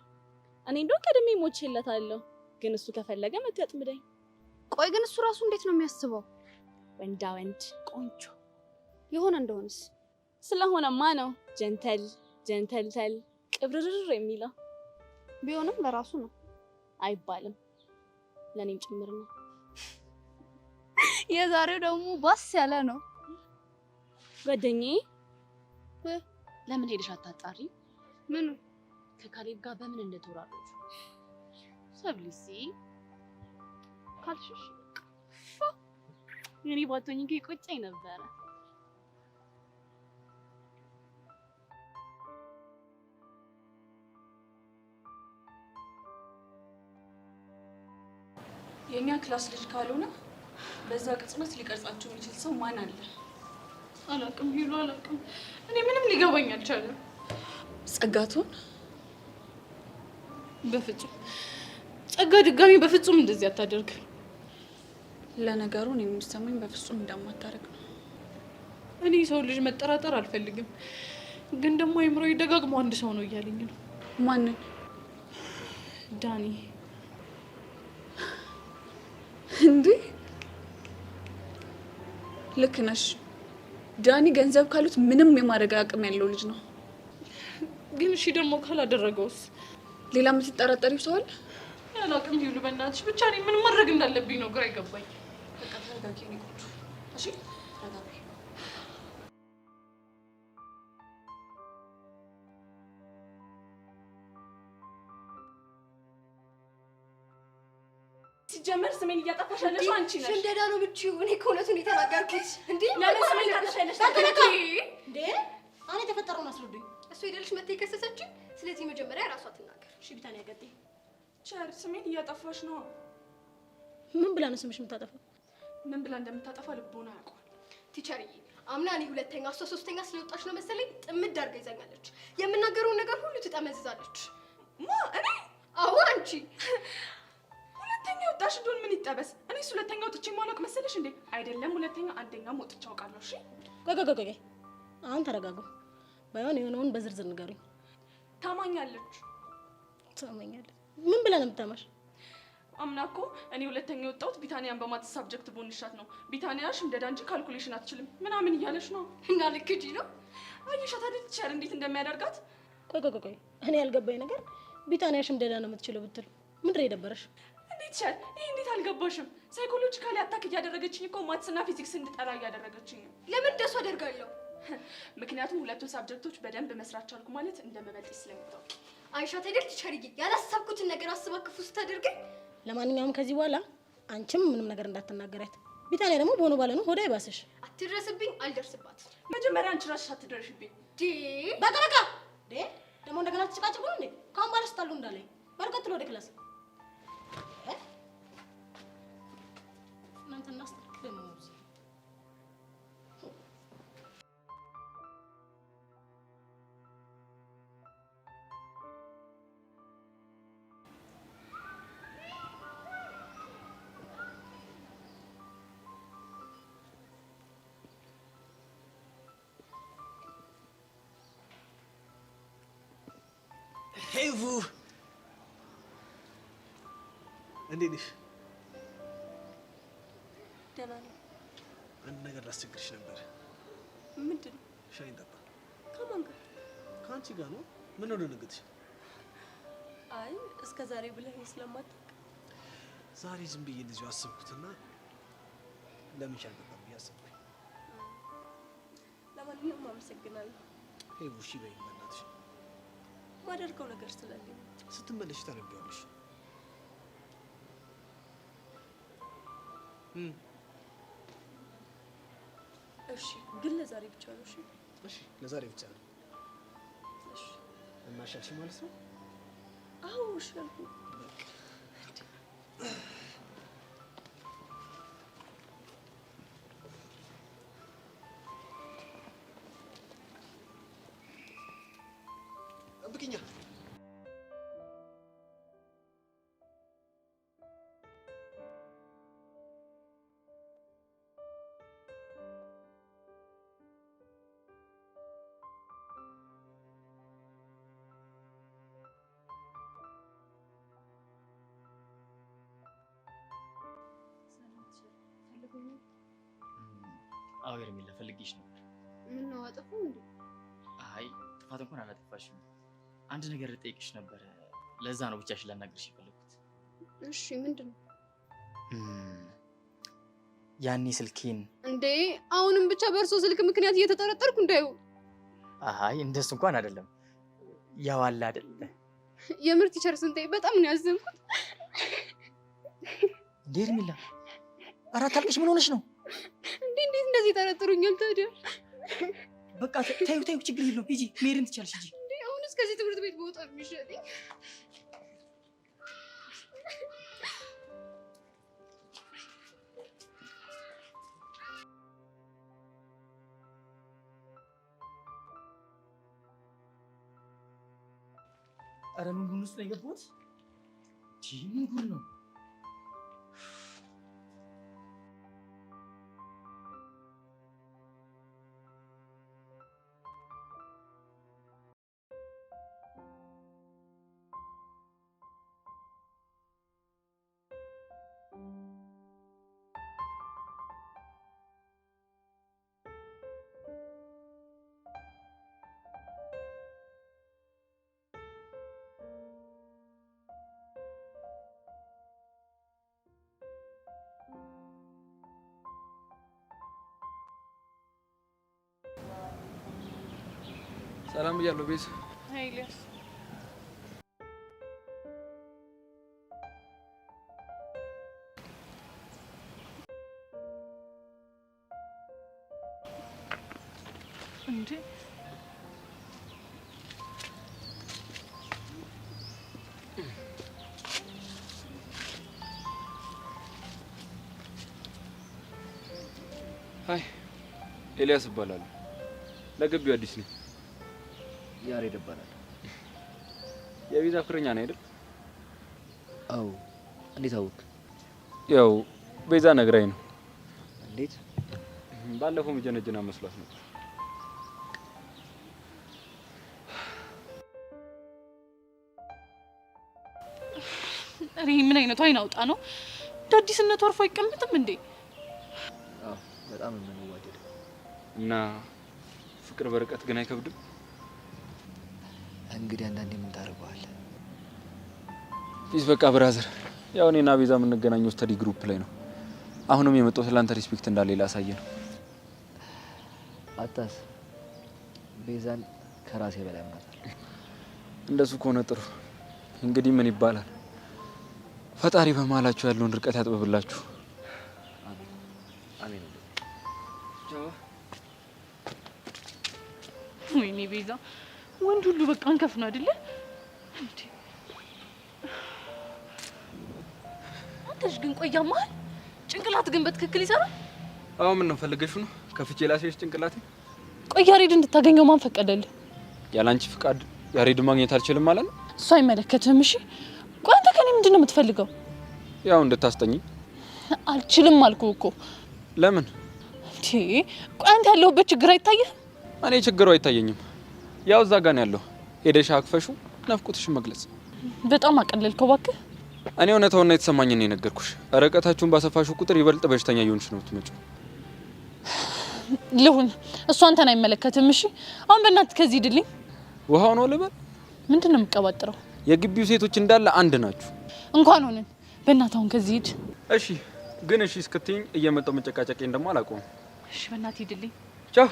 እኔ እንደው ቀድሜ ሞቼለታለሁ። ግን እሱ ከፈለገ መጥቶ ያጥምደኝ። ቆይ ግን እሱ ራሱ እንዴት ነው የሚያስበው? ወንዳ ወንድ ቆንጆ የሆነ እንደሆነስ? ስለሆነማ ነው ጀንተል ጀንተልተል ቅብርርር የሚለው። ቢሆንም ለራሱ ነው አይባልም፣ ለኔም ጭምር ነው። የዛሬው ደግሞ ባስ ያለ ነው። ጓደኛዬ ለምን ሄደሽ አታጣሪ? ምኑ? ከካሌብ ጋር በምን እንደተወራረዱ። ሰብሊሲ ካልሽሽ የኔ ባቶኝ ይቆጨኝ ነበረ። የኛ ክላስ ልጅ ካልሆነ በዛ ቅጽበት ሊቀርጻቸው የሚችል ሰው ማን አለ? አላውቅም ሄሉ አላውቅም። እኔ ምንም ሊገባኝ አልቻለም። ጸጋቱን በፍጹም ጸጋ ድጋሚ በፍጹም እንደዚህ አታደርግም። ለነገሩ እኔ የሚሰማኝ በፍጹም እንደማታደርግ ነው። እኔ ሰው ልጅ መጠራጠር አልፈልግም፣ ግን ደግሞ አይምሮዬ ደጋግሞ አንድ ሰው ነው እያለኝ ነው። ማንን? ዳኒ። እንዴ ልክ ነሽ። ዳኒ ገንዘብ ካሉት ምንም የማድረግ አቅም ያለው ልጅ ነው። ግን እሺ ደግሞ ካላደረገውስ? ሌላ የምትጠራጠሪው ሰው አለ? አላውቅም ይሉ በእናትሽ ብቻ እኔ ምን ማድረግ እንዳለብኝ ነው ግራ ይገባኝ። በቃ ተረጋጊ ነው ቆንጆ። እሺ ተረጋጊ። ሲጀመር ስሜን እያጠፋሽ ያለሽው አንቺ ነሽ። ሽንደዳ ነው ብቻው። እኔ ከእውነቱን የተናገርኩት እንዴ። ለምን ስሜን ታጠፋለሽ? እንዴ አኔ ተፈጠረውን አስረዱኝ። እሱ ሄደልሽ መጥተህ የከሰሰችኝ። ስለዚህ መጀመሪያ ራሷ ትናገር። እሺ ቢታንያ ቀጥይ። ቸር ስሜን እያጠፋሽ ነው። ምን ብላ ነው ስምሽ የምታጠፋው? ምን ብላ እንደምታጠፋ ልቦና ያውቀዋል። ቲቸርዬ አምና እኔ ሁለተኛ እሷ ሶስተኛ ስለወጣች ነው መሰለኝ ጥምድ አድርጋ ይዛኛለች። የምናገረውን ነገር ሁሉ ትጠመዝዛለች። ማ እኔ? አዎ አንቺ ሁለተኛ ወጣሽ እንደሆነ ምን ይጠበስ? እኔስ ሁለተኛ ወጥቼ ማለቅ መሰለሽ እንዴ? አይደለም ሁለተኛ አንደኛም ወጥቼ አውቃለሁ። እሺ ቆይ አሁን ተረጋጉ። ባይሆን የሆነውን በዝርዝር ንገሩኝ። ታማኛለች። ምን ብላ ነው የምታማሽ? አምና እኮ እኔ ሁለተኛ የወጣሁት ቢታኒያን በማትስ ሳብጀክት ቦንሻት ነው። ቢታኒያሽ እንደዳ እንጂ ካልኩሌሽን አትችልም ምናምን እያለች ነው። እና ልክጂ ነው አየሻት አይደል ቲቸር እንዴት እንደሚያደርጋት። ቆይ እኔ ያልገባኝ ነገር ቢታኒያሽ እንደዳ ነው የምትችለው ብትል ምንድን ነው የደበረሽ? እንዴት ቲቸር ይሄ እንዴት አልገባሽም? ሳይኮሎጂካሊ አታክ እያደረገችኝ እኮ ማትስና ፊዚክስ እንድጠላ እያደረገችኝ ነው። ለምን እንደሱ አደርጋለሁ? ምክንያቱም ሁለቱን ሳብጀክቶች በደንብ መስራት ቻልኩ ማለት እንደምበልጥ ስለምታውቂ። አይሻት አይደል ቲቸርዬ ያላሰብኩትን ነገር አስባ ክፉ ስታደርገኝ። ለማንኛውም ከዚህ በኋላ አንቺም ምንም ነገር እንዳትናገሪያት። ቢታኒያ ደግሞ በሆነ ባለ ነው ሆዳ ይባስሽ። አትድረስብኝ፣ አልደርስባት። መጀመሪያ አንቺ ራስሽ አትደርሽብኝ። በቃ ደግሞ እንደገና ትጭቃጭቁ እንዴ? ካሁን በኋላ ስታሉ እንዳለኝ በርከት ወደ ክላስ እናንተ እናስተካክል ደግሞ ሄቡ እንዴት ነሽ? ደህና ነኝ። አንድ ነገር ላስቸግርሽ ነበር። ምንድን ነው? ሻይ እንጠጣ። ከማን ጋር? ከአንቺ ጋር ነው። ምን ሆነ ደነገጥሽ? አይ እስከ ዛሬ ብለኸኝ ስለማታውቅ ዛሬ ዝም ብዬ እንደዚሁ አሰብኩትና ለምን ሻይ እንጠጣ ብዬ አሰብኩኝ። ለማንኛውም አመሰግናለሁ። ሄቡ እሺ በይኝ በእናትሽ። ማደርገው ነገር ስላለኝ ስትመለሽ ታነቢዋለሽ። እሺ ግን ለዛሬ ብቻ ነው። እሺ እሺ ለዛሬ ብቻ ነው። እሺ እናሻልሽ ማለት ነው? አዎ እሺ አልኩኝ። ጠብቂኛ። አዎ ሄርሜላ ፈልጌሽ ነበር። ምን ነው አጠፉ እንዴ? አይ ጥፋት እንኳን አላጠፋሽም። አንድ ነገር ልጠይቅሽ ነበር። ለዛ ነው ብቻሽን ላናግርሽ የፈለኩት። እሺ ምንድነው? ያኔ ስልኬን እንዴ አሁንም ብቻ በእርሶ ስልክ ምክንያት እየተጠረጠርኩ እንዳይሆን። አይ እንደሱ እንኳን አይደለም። ያው አለ አይደል? የምር ቲቸር ስንቴ በጣም ነው ያዘንኩት። እንዴ ሄርሜላ ኧረ አታልቅሽ። ምን ሆነሽ ነው? እንዴት እንደዚህ ጠረጥሩኛል ታዲያ? በቃ ታዩ ችግር የለውም። ሂጂ መሄድም ትቻለሽ። ሂጂ። እንዴ አሁንስ ከዚህ ትምህርት ቤት በወጣ የሚሻለኝ። ኧረ ምን ጉድ ውስጥ ነው የገባሁት? ምን ጉድ ነው? ሰላም ብያለሁ ቤዛ። አይ ኤልያስ እንዴ ሃይ ኤልያስ እባላለሁ። ለግቢው አዲስ ነኝ። ያሬድ እባላለሁ። የቤዛ ፍቅረኛ ነህ አይደል? አዎ። እንዴት አወቅ? ያው ቤዛ ነግራኝ ነው። እንዴት? ባለፈው መጀነጀና መስሏት ነበር። አሬ ምን አይነቱ አይን አውጣ ነው? አዲስነቱ አርፎ አይቀመጥም እንዴ? አዎ በጣም የምንዋደድ እና ፍቅር በርቀት ግን አይከብድም? እንግዲህ አንዳንዴ ምን ታደርገዋለህ? ፊስ በቃ ብራዘር፣ ያው እኔና ቤዛ የምንገናኘው ስተዲ ግሩፕ ላይ ነው። አሁንም የመጣው ስላንተ ሪስፔክት እንዳለ ላሳየ ነው። አታስ ቤዛን ከራሴ በላይ አምናታለሁ። እንደሱ ከሆነ ጥሩ። እንግዲህ ምን ይባላል፣ ፈጣሪ በመሀላችሁ ያለውን ርቀት ያጥብብላችሁ። አሜን አሜን። ወይኔ ቤዛ፣ ወንድ ሁሉ በቃ እንከፍ ነው አይደለ እንዴ? አንተሽ ግን ቆያማል። ጭንቅላት ግን በትክክል ይሰራል? አዎ። ምን ነው ፈልገሽው ነው? ከፍቼ ላስይሽ ጭንቅላቴ? ቆይ ያሬድ እንድታገኘው ማን ፈቀደልህ? ያላንቺ ፍቃድ ያሬድ ማግኘት አልችልም ማለት ነው? እሱ አይመለከትህም። እሺ ቆይ አንተ ከኔ ምንድን ነው የምትፈልገው? ያው እንድታስጠኝ። አልችልም አልኩህ እኮ። ለምን? እንዴ ቆይ አንተ ያለሁበት ችግር አይታየህም? እኔ ችግሩ አይታየኝም። ያው እዛ ጋር ነው ያለው። ሄደሽ አክፈሹ ናፍቆትሽን መግለጽ። በጣም አቀለልከው እባክህ። እኔ እውነታውና የተሰማኝን ነው የነገርኩሽ። ርቀታችሁን ባሰፋሹ ቁጥር ይበልጥ በሽተኛ እየሆንሽ ነው የምትመጪው። ልሁን፣ እሱ አንተን አይመለከትም። እሺ አሁን በእናትህ ከዚህ ሂድልኝ። ውሃው ነው ልበል? ምንድን ነው የምትቀባጥረው? የግቢው ሴቶች እንዳለ አንድ ናችሁ። እንኳን ሆነን በእናትህ አሁን ከዚህ ሂድ። እሺ ግን እሺ እስክትይኝ እየመጣሁ መጨቃጨቄን ደግሞ አላውቀውም። እሺ በእናትህ ሂድልኝ። ቻው።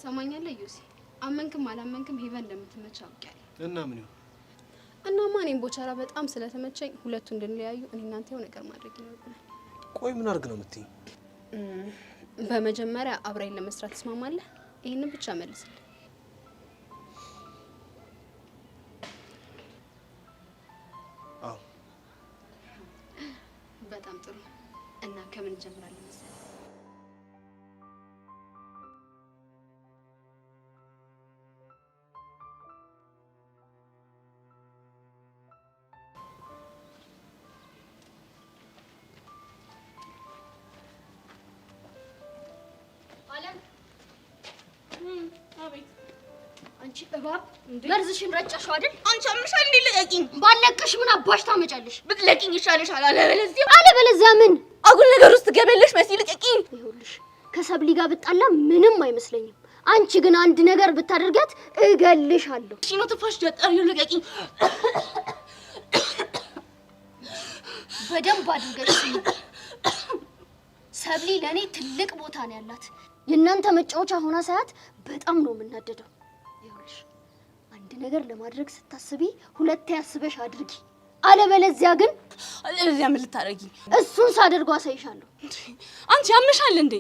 ሰማኛለህ ዮሲ፣ አመንክም አላመንክም ሄቨን እንደምትመች አውቄያለሁ። እና ምን ይሁን? እናማ እኔም ቦቸራ በጣም ስለተመቸኝ ሁለቱ እንድንለያዩ እኔ እናንተ የሆነ ነገር ማድረግ ይኖርብናል። ቆይ ምን አድርግ ነው የምትይኝ? በመጀመሪያ አብረን ለመስራት ትስማማለህ? ይሄንን ብቻ መልስልኝ። አዎ። በጣም ጥሩ። እና ከምን እንጀምራለን መሰለህ? አቤት። አንቺ እባብ መርዝሽን ረጨሽው አይደል? አንቺ አምሻል እንዴ? ልቀቂኝ። ባለቅሽ ምን አባሽ ታመጫለሽ? ብትለቂኝ ይሻልሻል። አለበለዚያ ምን አጉል ነገር ውስጥ ገበለሽ መሲ። ልቀቂኝ። ይኸውልሽ ከሰብሊ ጋር ብጣላ ምንም አይመስለኝም። አንቺ ግን አንድ ነገር ብታደርጋት እገልሻለሁ። እሺ ነው ተፋሽ ጀጣሪው። ልቀቂኝ። በደንብ አድርገሽ ሰብሊ ለኔ ትልቅ ቦታ ነው ያላት። የእናንተ መጫወቻ ሆና ሳያት በጣም ነው የምናደደው። ይኸውልሽ አንድ ነገር ለማድረግ ስታስቢ ሁለቴ ያስበሽ አድርጊ። አለበለዚያ ግን አለበለዚያ ምን ልታረጊ? እሱን ሳደርገው አሳይሻለሁ። አንቺ ያምሻል እንዴ?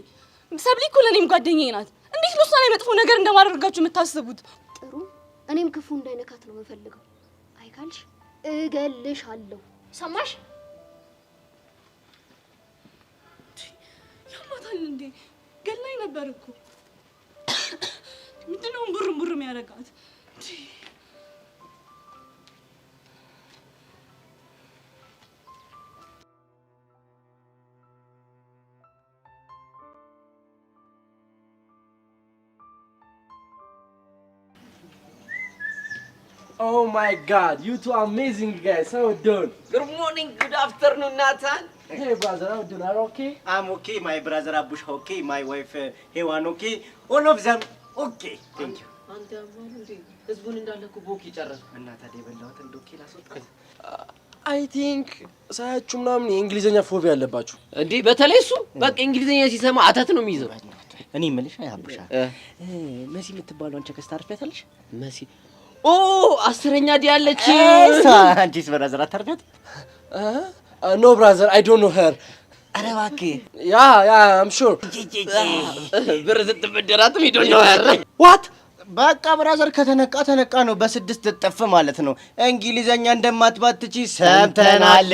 ሰብሊ እኮ ለኔም ጓደኛዬ ናት። እንዴት ነው እሷ ላይ መጥፎ ነገር እንደማደርጋችሁ የምታስቡት? ጥሩ እኔም ክፉ እንዳይነካት ነው የምፈልገው። አይካልሽ እገልሻለሁ። ሰማሽ? ያማታል እንዴ? ገላይ ነበር እኮ። ምንድነው ቡር የሚያረጋት? Oh my God, you two are amazing guys. How you doing? Good morning, good afternoon, Nathan. Hey brother, how you doing? Are you okay? I'm okay, my brother Abush okay, my wife Hewan okay. All of them okay. Thank you. አንተ ያማሉ እንዴ? ህዝቡን እንዳለ እኮ ቦክ ይጨረሱ እና ታዲያ በላሁት እንደ ኦኬ ላስወጣው። I think ሳያችሁ ምናምን የእንግሊዘኛ ፎቢያ አለባችሁ እንዴ? በተለይ እሱ በቃ እንግሊዘኛ ሲሰማ አተት ነው የሚይዘው። እኔ የምልሽ አቡሻ መሲ የምትባለው አንቺ ከስታ አርፊያታለሽ? መሲ ኦ 10ኛ ዲ ያለች አንቺስ ብራዘር አታርፊያት? No brother, I don't know her. ኧረ እባክህ Yeah, I'm sure. ብር ስትበደራትም you don't know her. What? በቃ ብራዘር ከተነቃ ተነቃ ነው። በስድስት እጥፍ ማለት ነው። እንግሊዘኛ እንደማትባትቺ ሰምተናል።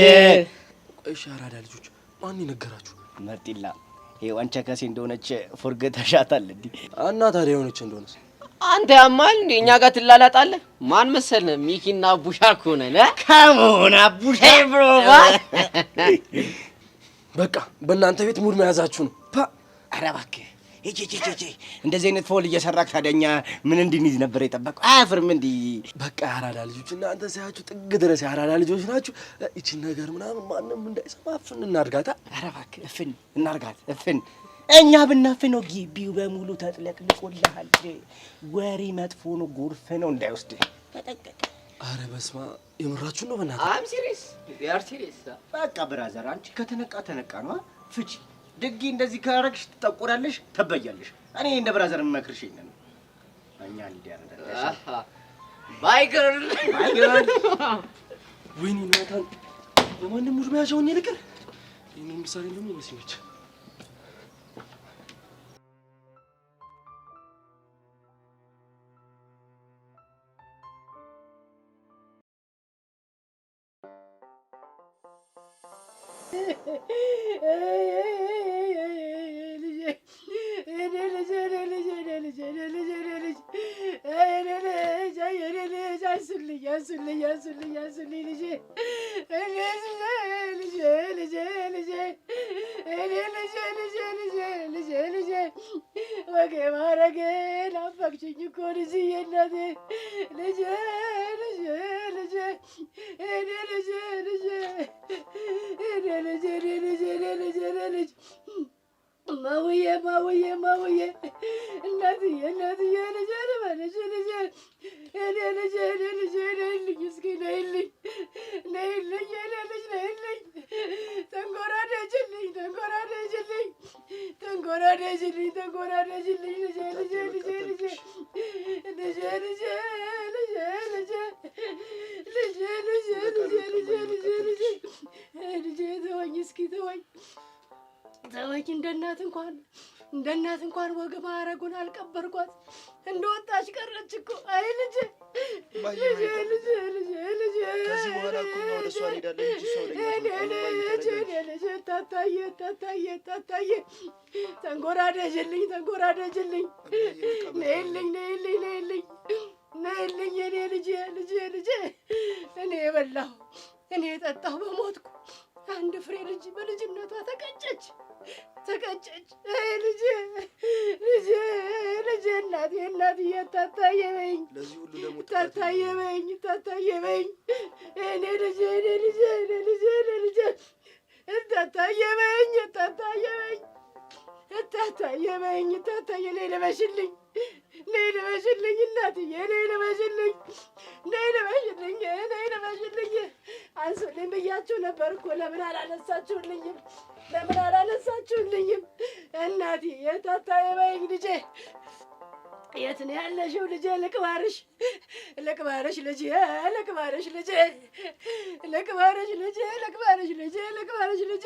እሺ አራዳ ልጆች ማን ይነገራችሁ? መርጢላ ይሄው አንቺ ከሴ እንደሆነች ፎርገተሻታል እንዴ? እና ታዲያ የሆነች እንደሆነስ አንተ ያማል እንዴ? እኛ ጋር ትላላጣለህ? ማን መሰለህ? ሚኪና አቡሻ እኮ ነን። ካሞን አቡሻ ብሮ በቃ በእናንተ ቤት ሙድ መያዛችሁ ነው። ኧረ እባክህ እጂ እንደዚህ አይነት ፎል እየሰራክ ታደኛ ምን እንድንይዝ ነበር የጠበቀው? አያፍርም እንዴ? በቃ ያራዳ ልጆች እናንተ ሳያችሁ ጥግ ድረስ ያራዳ ልጆች ናችሁ። እቺን ነገር ምናምን ማንንም እንዳይሰማ እፍን እናርጋታ። ኧረ እባክህ እፍን እናርጋት እፍን። እኛ ብናፍነው ግቢው በሙሉ ተጥለቅልቆልሃል። ወሬ መጥፎ ነው፣ ጎርፍ ነው እንዳይወስድ ተጠንቀቅ። ኧረ በስመ አብ የምራችሁ ነው በእናትህ? I'm serious. We are serious. በቃ ብራዘር አንቺ ከተነቃ ተነቃ ነው። ፍቺ ድጊ እንደዚህ ካረግሽ ትጠቁራለሽ፣ ተበያለሽ። እኔ እንደ ብራዘር የምመክርሽ ይሄን ነው። እኛ እንዲያረዳሽ ባይ ገርል ወይኔ ናታን በማንም ሙድ መያዣውን ይልቀር ይሄን ምሳሌ ነው የሚመስልሽ? እንደናት እንኳን ወግ ማረጉን አልቀበርኳት እንደወጣች ቀረች እኮ። አይ ልጅ ከዚህ በኋላ እኮ ነው ወደ እሷ እንሄዳለን እንጂ ሰው ልጅ ታታየ ተንጎራደጅልኝ ነይልኝ የኔ ልጅ እኔ የበላሁ እኔ የጠጣሁ በሞትኩ አንድ ፍሬ ልጅ በልጅነቷ ተቀጨች። አይ ልጅ እናትዬ ታታየበኝ እኔ ልጅ ታታየበኝ ነይ ልበሽልኝ እናትዬ ነይ ልበሽልኝ አንሱልኝ ብያችሁ ነበር እኮ ለምን አላነሳችሁልኝም? እናትዬ ታታየበኝ ልጄ የት ነው ያለሽው ልጄ? ልቅበርሽ ልቅበርሽ ልጄ ልቅበርሽ ልጄ ልቅበርሽ ልጄ ልቅበርሽ ልጄ ልቅበርሽ ልጄ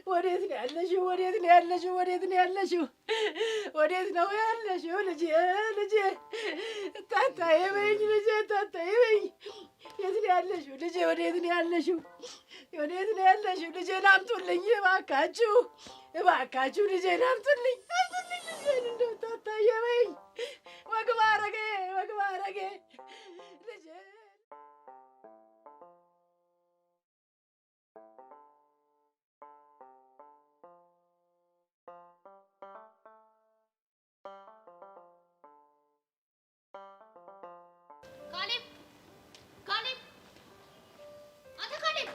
ወዴት ነው ያለሽው? ወዴት ነው ያለሽው? ወዴት ነው ያለሽው? ወዴት ነው ያለሽው ልጄ? ልጄ ታታዬ በይኝ ልጄ ታታዬ በይኝ። የት ነው ያለሽው ልጄ? ወዴት ነው ያለሽው? ወዴት ነው ያለሽው? ልጄን አምጡልኝ እባካችሁ እባካችሁ ልጄን አምጡልኝ አምጡልኝ ልጄን እንደው ታታዬ በይኝ። ወግ ማረጌ ልጄ ካሌብ ካሌብ አንተ ካሌብ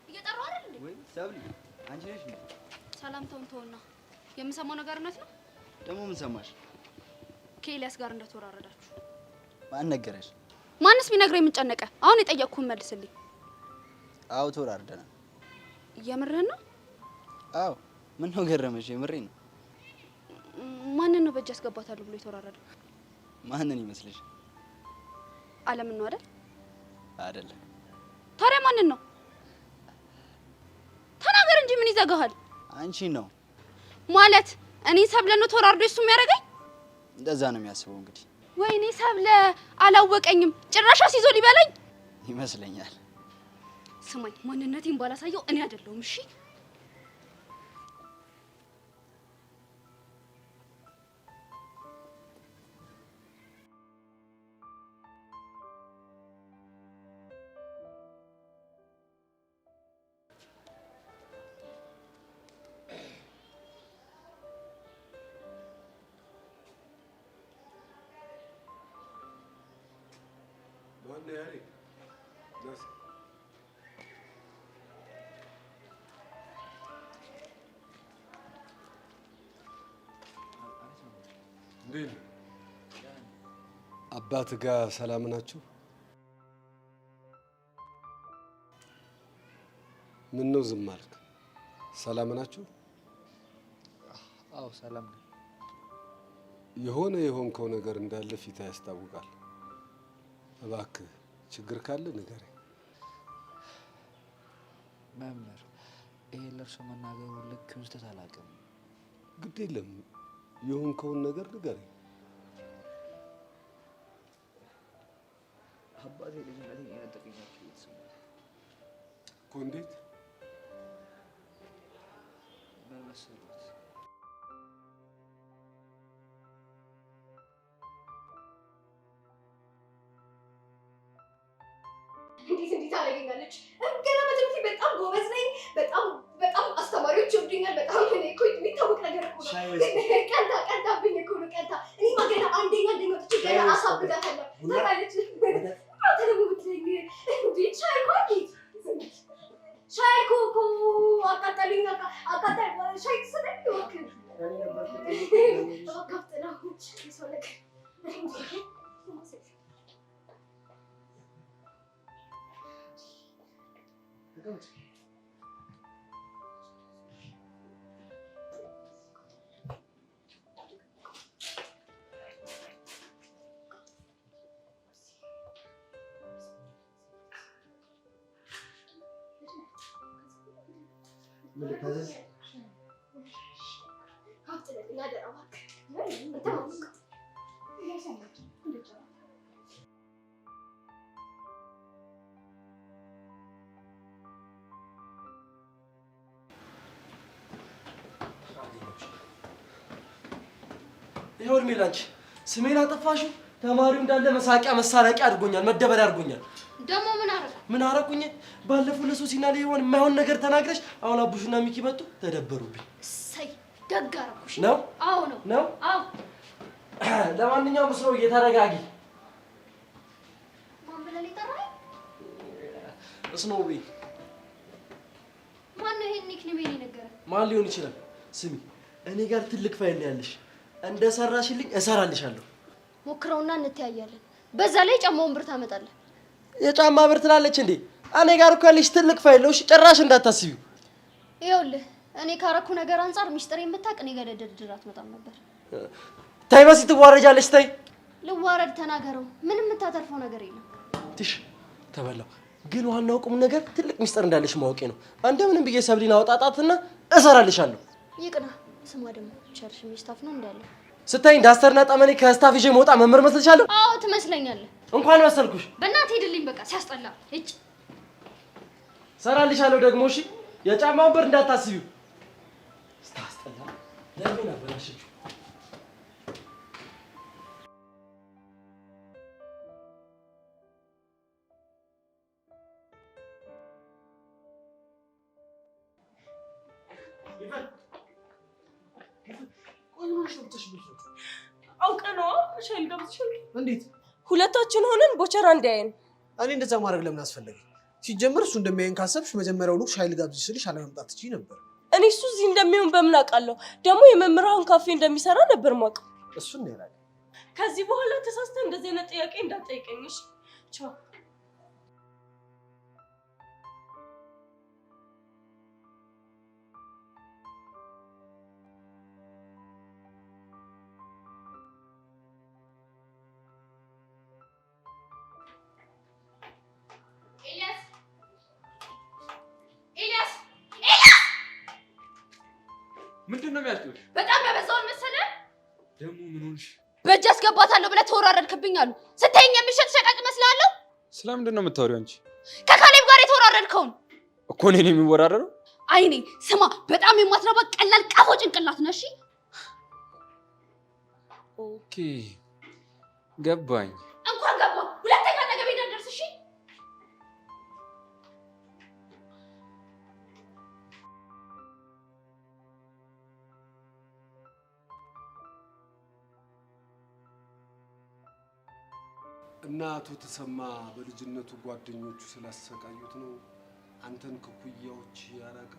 እየጠራሁ አይደል እንዴ? ወይ ሰብሊ አንቺ ነሽ እንዴ? ሰላምታውን ተውና የምሰማው ነገር እውነት ነው? ደግሞ ምን ሰማሽ? ከኤልያስ ጋር እንደተወራረዳችሁ። ማን ነገረሽ? ማንስ ቢነግረኝ ምን ጨነቀ? አሁን የጠየቅኩህን መልስልኝ። አዎ ተወራርደናል። የምርህን ነው? አዎ ምን ነው ገረመሽ? የምሬን ነው። ማንን ነው በእጅ አስገባታለሁ ብሎ የተወራረደው? ማንን ይመስልሽ? አለምን ነው አይደል? አይደለም። ታዲያ ማንን ነው? ተናገር እንጂ ምን ይዘጋሃል? አንቺ ነው ማለት እኔ ሰብለ ነው ተወራርዶ እሱ የሚያደርገኝ? እንደዛ ነው የሚያስበው እንግዲህ። ወይኔ ሰብለ አላወቀኝም። ጭራሽ አስይዞ ሊበላኝ ይመስለኛል። ስማኝ፣ ማንነቴን ባላሳየው እኔ አይደለሁም። እሺ አባት ጋር ሰላም ናችሁ? ምን ነው ዝም አልክ? ሰላም ናችሁ? አዎ ሰላም ነን። የሆነ የሆንከው ነገር እንዳለ ፊት ያስታውቃል። እባክህ ችግር ካለ ንገረኝ። መምህር ይሄ ለእርሶ መናገሩ ልክ ምስጠት አላውቅም። ግድ የለም የሆንከውን ነገር ንገረኝ። አባቴ ልጅነቴን የነጠቀኛቸው ቤተሰቦች እኮ። እንዴት? ምን መሰሉት? እንዴት ታደርገኛለች? ገና በትምህርቴ በጣም ጎበዝ ነኝ። በጣም አስተማሪዎች ይወዱኛል። በጣም እኔ እኮ የሚታወቅ ነገር እኮ ነው። ቀንታብኝ እኮ ነው። እኔማ ገና አንደኛ ወጥቼ ገና አሳብዳታለሁ። ታውቃለች። አንተ ደግሞ ብትለኝ እንዴ ሻይ እኮ አግኝት ሻይ እኮ አቃጠሉኝ። ሻይ ትሰጠኝ እባክህ። እባክህ ሰው ነገር ይኸውልህ ሜላንቺ ስሜን አጠፋሽው። ተማሪው እንዳለ መሳቂያ መሳለቂያ አድርጎኛል፣ መደበሪያ አድርጎኛል። ደግሞ ምን አደረኩ? ምን አደረኩኝ? ባለፈው ለሶሲና ለይሆን የማይሆን ነገር ተናግረሽ አሁን አቡሽና ሚኪ መጡ ተደበሩብኝ። እሰይ ደግ አደረኩሽ። ነው? አዎ ነው። አዎ ለማንኛውም ስለው እየተረጋጊ ማን ብለህ ሊጠራኝ? ስኖዊ ማን ነው ይሄን ኒክኔም የነገረህ? ማን ሊሆን ይችላል? ስሚ እኔ ጋር ትልቅ ፋይል ያለሽ እንደሰራሽልኝ እሰራልሻለሁ። ሞክረውና እንተያያለን። በዛ ላይ ጫማውን ብር ታመጣለህ። የጫማ ብር ትላለች እንዴ? እኔ ጋር እኮ ያለሽ ትልቅ ፋይል ነው። እሺ ጭራሽ እንዳታስቢው። ይኸውልህ እኔ ካረኩ ነገር አንፃር ሚስጥር የምታውቅ እኔ ጋር ደድር አትመጣም ነበር። ተይ መሲ ትዋረጃለሽ። ተይ ልዋረድ ተናገረው። ምንም የምታተርፈው ነገር የለም። ትሽ ተበላው። ግን ዋናው ቁም ነገር ትልቅ ሚስጥር እንዳለሽ ማወቄ ነው። እንደምንም ብዬ ሰብሊን አወጣጣትና እሰራልሻለሁ። ይቅና። ስሟ ደግሞ ቸርሽ ሚስታፍ ነው እንዳለ ስታይ ዳስተርና ጠመኔ ከስታፍ ይዤ መውጣ መምህር መስልሻለሁ? አዎ ትመስለኛለህ። እንኳን መሰልኩሽ። በእናትህ ሄድልኝ በቃ ሲያስጠላ። እጭ ሰራልሻለሁ ደግሞ እሺ። የጫማውን ብር እንዳታስቢው። ስታስጠላ ለምን አበላሽችው? አውቀህ ነው ሻይል ገብተሻል? እንዴት ሁለታችን ሆነን ቦቸራ እንዲያየን። እኔ እንደዛ ማድረግ ለምን አስፈለገ? ሲጀምር እሱ እንደሚያየን ካሰብሽ መጀመሪያውኑ ሻይል ጋብዝ ስልሽ አለመምጣት ትችይ ነበር። እኔ እሱ እዚህ እንደሚሆን በምን አውቃለሁ? ደግሞ የመምህራን ካፌ እንደሚሰራ ነበር ማውቅ። እሱን ነው ያላለ። ከዚህ በኋላ ተሳስተህ እንደዚህ አይነት ጥያቄ እንዳትጠይቀኝሽ። ቻው። ምንድነው የሚያስጨውሽ? በጣም ያበዛውን መሰለህ። ደግሞ ምን ሆንሽ? በእጅ አስገባታለሁ ብለህ ተወራረድክብኝ አሉ። ስታየኝ የሚሸጥ ሸቃጭ መስላለሁ? ስለምንድን ነው የምታወሪው አንቺ? ከካሌብ ጋር የተወራረድከውን እኮ እኔ ነኝ የሚወራረደው። አይኔ ስማ፣ በጣም የማትረባ ቀላል ቃፎ ጭንቅላት ነሽ። ኦኬ ገባኝ። እንኳን ገባ። ሁለተኛ አጠገቤ እንዳትደርስ እሺ? እና አቶ ተሰማ በልጅነቱ ጓደኞቹ ስላሰቃዩት ነው አንተን ከኩያዎች ያራቀ?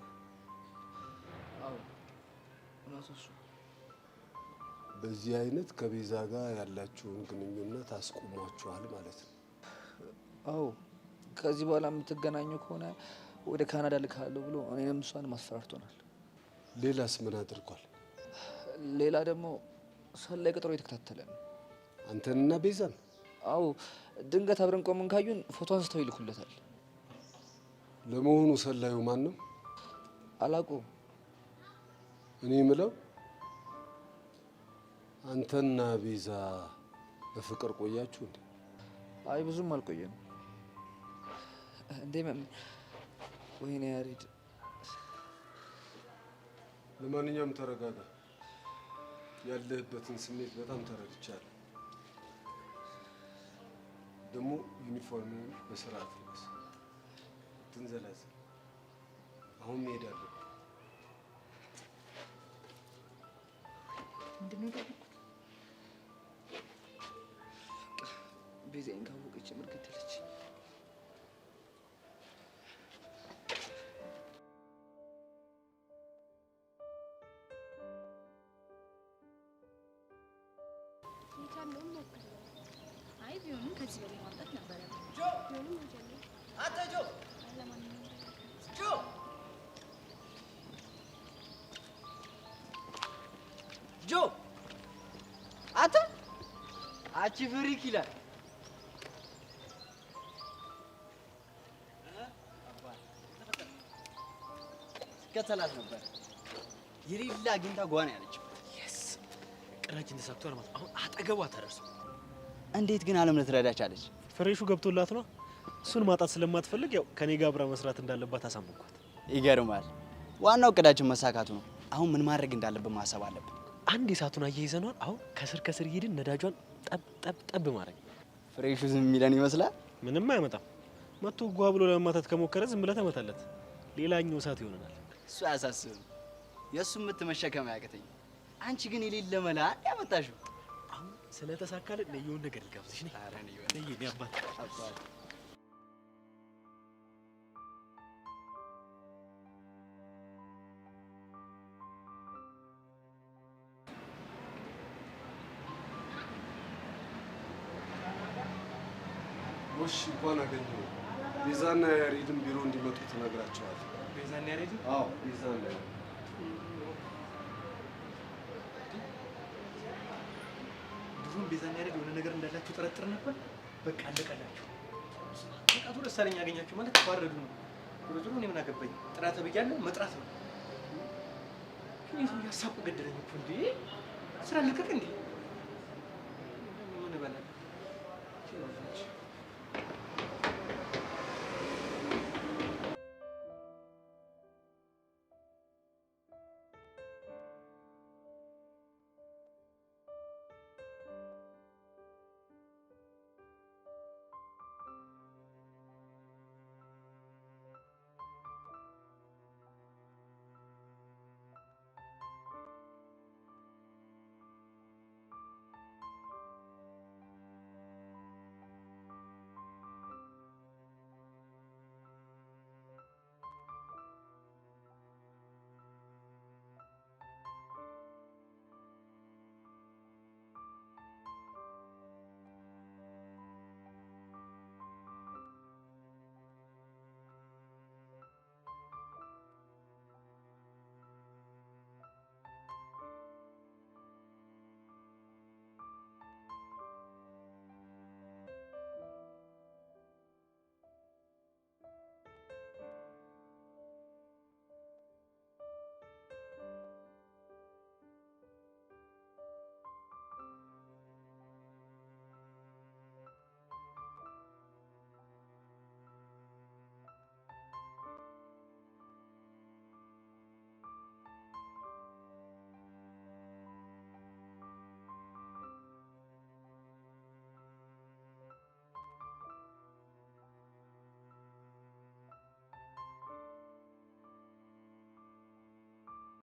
አዎ እውነቱ እሱ። በዚህ አይነት ከቤዛ ጋር ያላችሁን ግንኙነት አስቆሟችኋል ማለት ነው? አዎ ከዚህ በኋላ የምትገናኙ ከሆነ ወደ ካናዳ ልካለሁ ብሎ እኔንም እሷንም አስፈራርቶናል። ሌላስ ምን አድርጓል? ሌላ ደግሞ ሰላይ ቀጠሮ እየተከታተለ ነው። አንተንና ቤዛን? አዎ ድንገት አብረን ቆመን ካዩን ፎቶ አንስተው ይልኩለታል። ለመሆኑ ሰላዩ ማን ነው? አላውቀውም። እኔ የምለው አንተና ቤዛ በፍቅር ቆያችሁ እንዴ? አይ ብዙም አልቆየንም። እንዴ ወይኔ ያሬድ። ለማንኛውም ተረጋጋ። ያለህበትን ስሜት በጣም ተረድቻለሁ። ደግሞ ዩኒፎርምን በስርዓት ልበስ። ትንዘላዘል። አሁን መሄድ አለብን። ምንድነው ያደረኩት? ቤዛዬን ካወቀች ምርገትለች። አይ ቢሆንም ከዚህ በላይ ማምጣት ነበር ያለው። አንተ ጆ ጆ አንተ አቺ ፍሪክ ይላል። ከተላት ነበር የሌላ አግኝታ ጓና ያለችው። ቅራችን ተሳክቷል ማለት አሁን አጠገቧ ተደርሶ። እንዴት ግን አለም ልትረዳ ቻለች? ፍሬሹ ገብቶላት ነው። እሱን ማጣት ስለማትፈልግ ያው ከኔ ጋር አብራ መስራት እንዳለባት አሳመንኳት። ይገርማል። ዋናው እቅዳችን መሳካቱ ነው። አሁን ምን ማድረግ እንዳለብን ማሰብ አለብን። አንድ የሳቱን አያይዘናል። አሁን ከስር ከስር እየሄድን ነዳጇን ጠብ ማድረግ። ፍሬሹ ዝም የሚለን ይመስላል። ምንም አያመጣም። መቶ ጓ ብሎ ለመማታት ከሞከረ ዝም ብለህ ተመታለት። ሌላኛው እሳት ይሆነናል። እሱ አያሳስብም። የእሱ ምት መሸከም አያቅተኝ። አንቺ ግን የሌለ መላ ያመጣሽው። አሁን ስለተሳካልን የሆነ ነገር ልጋብዝሽ ነኝ። ኧረ እኔ አባት እሺ እንኳን አገኘሁ። ቤዛና ያሬድን ቢሮ እንዲመጡ ትነግራቸዋለህ። ቤዛና ያሬድ? አዎ ቤዛና ያሬድ። ድሮም ቤዛና ያሬድ የሆነ ነገር እንዳላችሁ ጠረጥር ነበር። በቃ አለቀላችሁ። በቃ ቶሎ ደሳለኝ ያገኛችሁ ማለት ተዋረዱ ነው። ቶሎ ቶሎ እኔ ምን አገባኝ? ጥራት ብያለሁ፣ መጥራት ነው። እኔ ሰው ያሳቁ ገደለኝ እኮ እንዴ! ስራ ልቀቅ እንዴ!